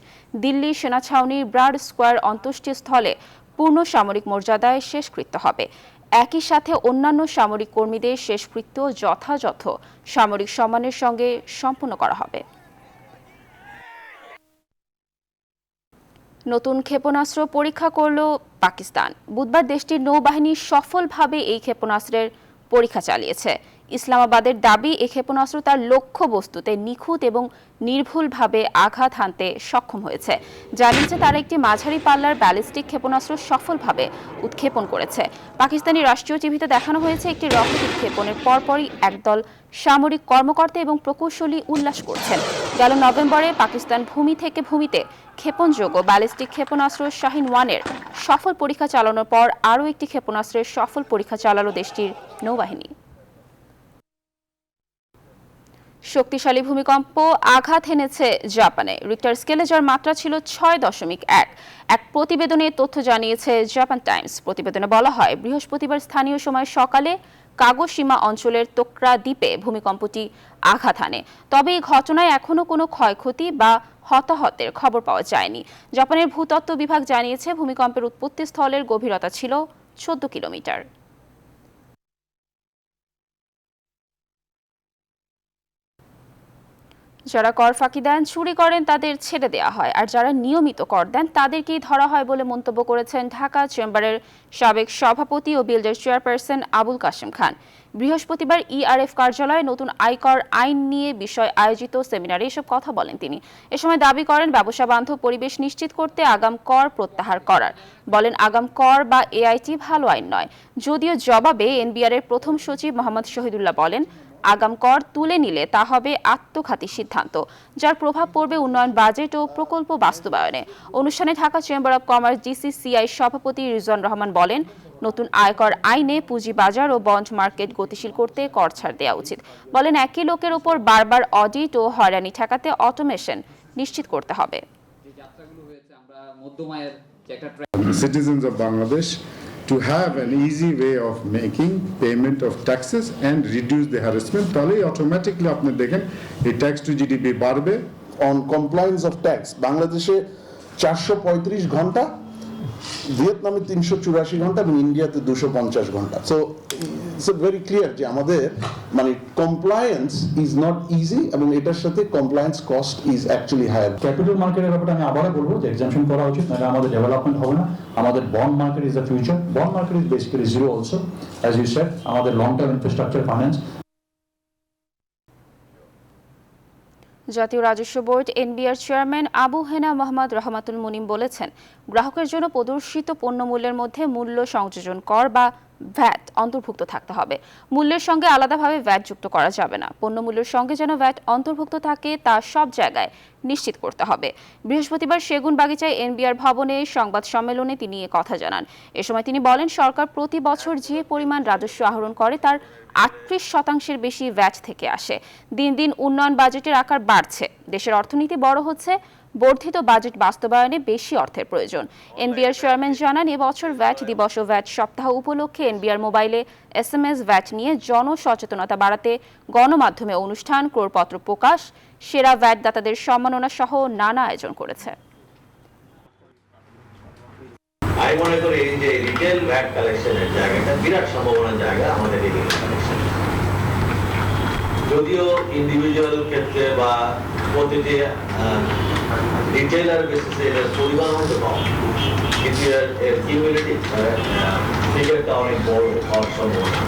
দিল্লি সেনা ছাউনির ব্রাড স্কোয়ার অন্ত্যেষ্টিস্থলে পূর্ণ সামরিক মর্যাদায় শেষকৃত্য হবে। একই সাথে অন্যান্য সামরিক কর্মীদের শেষকৃত্য যথাযথ সামরিক সম্মানের সঙ্গে সম্পন্ন করা হবে। নতুন ক্ষেপণাস্ত্র পরীক্ষা করল পাকিস্তান। বুধবার দেশটির নৌবাহিনী সফলভাবে এই ক্ষেপণাস্ত্রের পরীক্ষা চালিয়েছে। ইসলামাবাদের দাবি, এই ক্ষেপণাস্ত্র তার লক্ষ্যবস্তুতে নিখুঁত এবং নির্ভুলভাবে আঘাত হানতে সক্ষম হয়েছে। জানিয়েছে তারা একটি মাঝারি পাল্লার ব্যালিস্টিক ক্ষেপণাস্ত্র সফলভাবে উৎক্ষেপণ করেছে। পাকিস্তানি রাষ্ট্রীয় টিভিতে দেখানো হয়েছে একটি রকেট উৎক্ষেপণের পরপরই একদল সামরিক কর্মকর্তা এবং প্রকৌশলী উল্লাস করছেন। গেল নভেম্বরে পাকিস্তান ভূমি থেকে ভূমিতে ক্ষেপণযোগ্য ব্যালিস্টিক ক্ষেপণাস্ত্র শাহিন 1-এর সফল পরীক্ষা চালানোর পর আরও একটি ক্ষেপণাস্ত্রের সফল পরীক্ষা চালালো দেশটির নৌবাহিনী। শক্তিশালী ভূমিকম্প আঘাত হেনেছে জাপানে। রিক্টার স্কেলে যার মাত্রা ছিল 6.1। এক প্রতিবেদনে তথ্য জানিয়েছে জাপান টাইমস। প্রতিবেদনে বলা হয়, বৃহস্পতিবার স্থানীয় সময় সকালে কাগোশিমা অঞ্চলের তোকরা দ্বীপে ভূমিকম্পটি আঘাত হানে। তবে এই ঘটনায় এখনও কোনো ক্ষয়ক্ষতি বা হতাহতের খবর পাওয়া যায়নি। জাপানের ভূতত্ত্ব বিভাগ জানিয়েছে ভূমিকম্পের উৎপত্তি স্থলের গভীরতা ছিল 14 কিলোমিটার। যারা কর ফাঁকি দেন, চুরি করেন তাদের ছেড়ে দেওয়া হয়, আর যারা নিয়মিত কর দেন তাদেরকেই ধরা হয় বলে মন্তব্য করেছেন ঢাকা চেম্বারের সাবেক সভাপতি ও বিল্ডার চেয়ারপারসন আবুল কাশেম খান। বৃহস্পতিবার ইআরএফ কার্যালয়ে নতুন আয়কর আইন নিয়ে বিষয় আয়োজিত সেমিনারে এসব কথা বলেন তিনি। এ সময় দাবি করেন ব্যবসা বান্ধব পরিবেশ নিশ্চিত করতে আগাম কর প্রত্যাহার করার। বলেন আগাম কর বা এআইটি ভালো আইন নয়। যদিও জবাবে এনবিআর এর প্রথম সচিব মোহাম্মদ শহীদুল্লাহ বলেন আগাম কর তুলে নিলে তা হবে আত্মঘাতী সিদ্ধান্ত, যার প্রভাব পড়বে উন্নয়ন বাজেট ও প্রকল্প বাস্তবায়নে। অনুষ্ঠানে Dhaka chamber of commerce DCCI সভাপতি রিজওয়ান রহমান বলেন নতুন আয়কর আইনে পুঁজি বাজার ও বন্ড মার্কেট গতিশীল করতে কর ছাড় দেওয়া উচিত। বলেন একই লোকের ওপর বারবার অডিট ও হয়রানি ঠেকাতে অটোমেশন নিশ্চিত করতে হবে। Citizens of Bangladesh to have an easy way of making payment of taxes and reduce the harassment, তাহলে automatically আপনি দেখেন এই ট্যাক্স টু জিডিপি বাড়বে। অন কমপ্লায়েন্স অফ ট্যাক্স বাংলাদেশে 435 ঘন্টা, ভিয়েতনামে 384 ঘন্টা এবং ইন্ডিয়াতে 250 ঘন্টা। সো ইটস ভেরি ক্লিয়ার যে আমাদের মানে কমপ্লায়েন্স ইজ নট ইজি এবং এটার সাথে compliance cost is actually higher. Capital মার্কেটের ব্যাপারে আমি আবারও বলবো যে এক্সাম্পশন করা উচিত, নাহলে আমাদের ডেভেলপমেন্ট হবে না। আমাদের bond market is the future. Bond market is basically zero also, as you said. আমাদের লং টার্ম ইনফ্রাস্ট্রাকচার ফাইন্যান্স। জাতীয় রাজস্ব board NBR chairman Abu Hena Mohammad Rahmatul Munim বলেছেন গ্রাহকের জন্য প্রদর্শিত পণ্য মূল্যের মধ্যে মূল্য সংযোজন কর বা ভ্যাট অন্তর্ভুক্ত থাকতে হবে। মূল্যের সঙ্গে আলাদাভাবে ভ্যাট যুক্ত করা যাবে না। পণ্য মূল্যের সঙ্গে যেন ভ্যাট অন্তর্ভুক্ত থাকে তা সব জায়গায় নিশ্চিত করতে হবে। বৃহস্পতিবার সেগুনবাগিচায় এনবিআর ভবনে সংবাদ সম্মেলনে তিনি এ কথা জানান। এ সময় তিনি বলেন সরকার প্রতি বছর যে পরিমাণ রাজস্ব আহরণ করে তার 38% বেশি ভ্যাট থেকে আসে। দিন দিন উন্নয়ন বাজেটের আকার বাড়ছে, দেশের অর্থনীতি বড় হচ্ছে, বর্ধিত বাজেট বাস্তবায়নে বেশি অর্থের প্রয়োজন। এনবিআর চেয়ারম্যান জানান এবছর ভ্যাট দিবস ও ভ্যাট সপ্তাহ উপলক্ষে এনবিআর মোবাইলে SMS ভ্যাট নিয়ে জনসচেতনতা বাড়াতে গণমাধ্যমে অনুষ্ঠান, ক্রয়পত্র প্রকাশ, সেরা ভ্যাট দাতাদের সম্মাননা সহ নানা আয়োজন করেছে। আমি মনে করি যে রিটেল ভ্যাট কালেকশনের জায়গাটা বিরাট সম্ভাবনার জায়গা আমাদের রিটেল কালেকশন। যদিও ইন্ডিভিজুয়াল ক্ষেত্রে বা প্রতিটি রিটেলার বেসিসে এর পরিমাণ হতে কম, কিন্তু এর কিউমুলেটিভ ফিগারটা অনেক বড় হওয়ার সম্ভাবনা।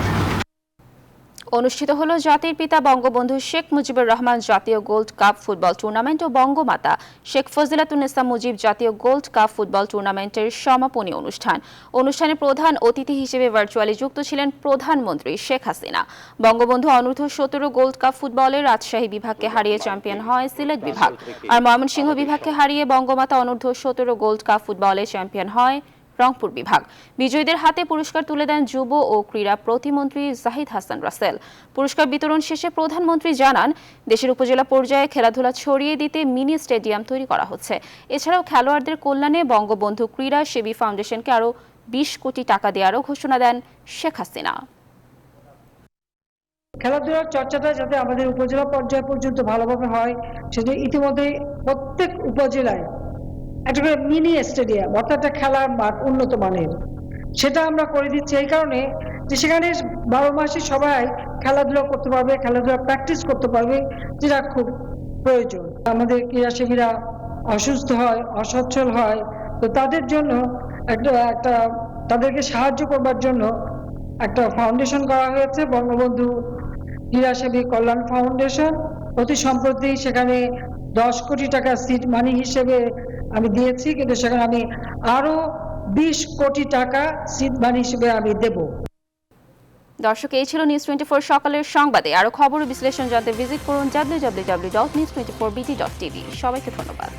অনুষ্ঠিত হলো জাতির পিতা বঙ্গবন্ধু শেখ মুজিবুর রহমান জাতীয় গোল্ড কাপ ফুটবল টুর্নামেন্ট ও বঙ্গমাতা শেখ ফজিলাতুন্নেসা মুজিব জাতীয় গোল্ড কাপ ফুটবল টুর্নামেন্টের সমাপনী অনুষ্ঠান। অনুষ্ঠানে প্রধান অতিথি হিসেবে ভার্চুয়ালি যুক্ত ছিলেন প্রধানমন্ত্রী শেখ হাসিনা। বঙ্গবন্ধু অনূর্ধ্ব-17 গোল্ড কাপ ফুটবলে রাজশাহী বিভাগকে হারিয়ে চ্যাম্পিয়ন হয় সিলেট বিভাগ, আর ময়মনসিংহ বিভাগকে হারিয়ে বঙ্গমাতা অনূর্ধ্ব-17 গোল্ড কাপ ফুটবলে চ্যাম্পিয়ন হয় রংপুর বিভাগ। বিজয়ীদের হাতে পুরস্কার তুলে দেন যুব ও ক্রীড়া প্রতিমন্ত্রী জাহিদ হাসান রাসেল। পুরস্কার বিতরণ শেষে প্রধানমন্ত্রী জানান দেশের উপজেলা পর্যায়ে খেলাধুলা ছড়িয়ে দিতে মিনি স্টেডিয়াম তৈরি করা হচ্ছে। এছাড়াও খেলোয়াড়দের কল্যাণে বঙ্গবন্ধু ক্রীড়া সেবী ফাউন্ডেশনকে আরও 20 কোটি টাকা দেওয়ারও ঘোষণা দেন শেখ হাসিনা। খেলাধুলার চর্চাটা যাতে আমাদের উপজেলা পর্যায় পর্যন্ত ভালোভাবে হয়, সেটা ইতিমধ্যে প্রত্যেক উপজেলায় একটা করে মিনি স্টেডিয়াম অর্থাৎ একটা খেলার মাঠ উন্নত মানের সেটা আমরা করে দিচ্ছি এই কারণে যে সেখানে 12 মাসে সবাই খেলাধুলা করতে পারবে, খেলাধুলা প্র্যাকটিস করতে পারবে, যেটা খুব প্রয়োজন। আমাদের ক্রীড়াসেবীরা অসুস্থ হয়, অসচ্ছল হয়, তো তাদের জন্য একটা তাদেরকে সাহায্য করবার জন্য একটা ফাউন্ডেশন করা হয়েছে, বঙ্গবন্ধু ক্রীড়াসেবী কল্যাণ ফাউন্ডেশন। অতি সম্প্রতি সেখানে 10 কোটি টাকা সিড মানি হিসেবে আমি দিয়েছি, কিন্তু সেখানে আমি আরো 20 কোটি টাকা সিড মানি হিসেবে আমি দেব। দর্শক, এই ছিল নিউজ 24 সকালের সংবাদে। আরো খবর ও বিশ্লেষণ জানতে ভিজিট করুন www.news24bt.tv। সবাইকে ধন্যবাদ।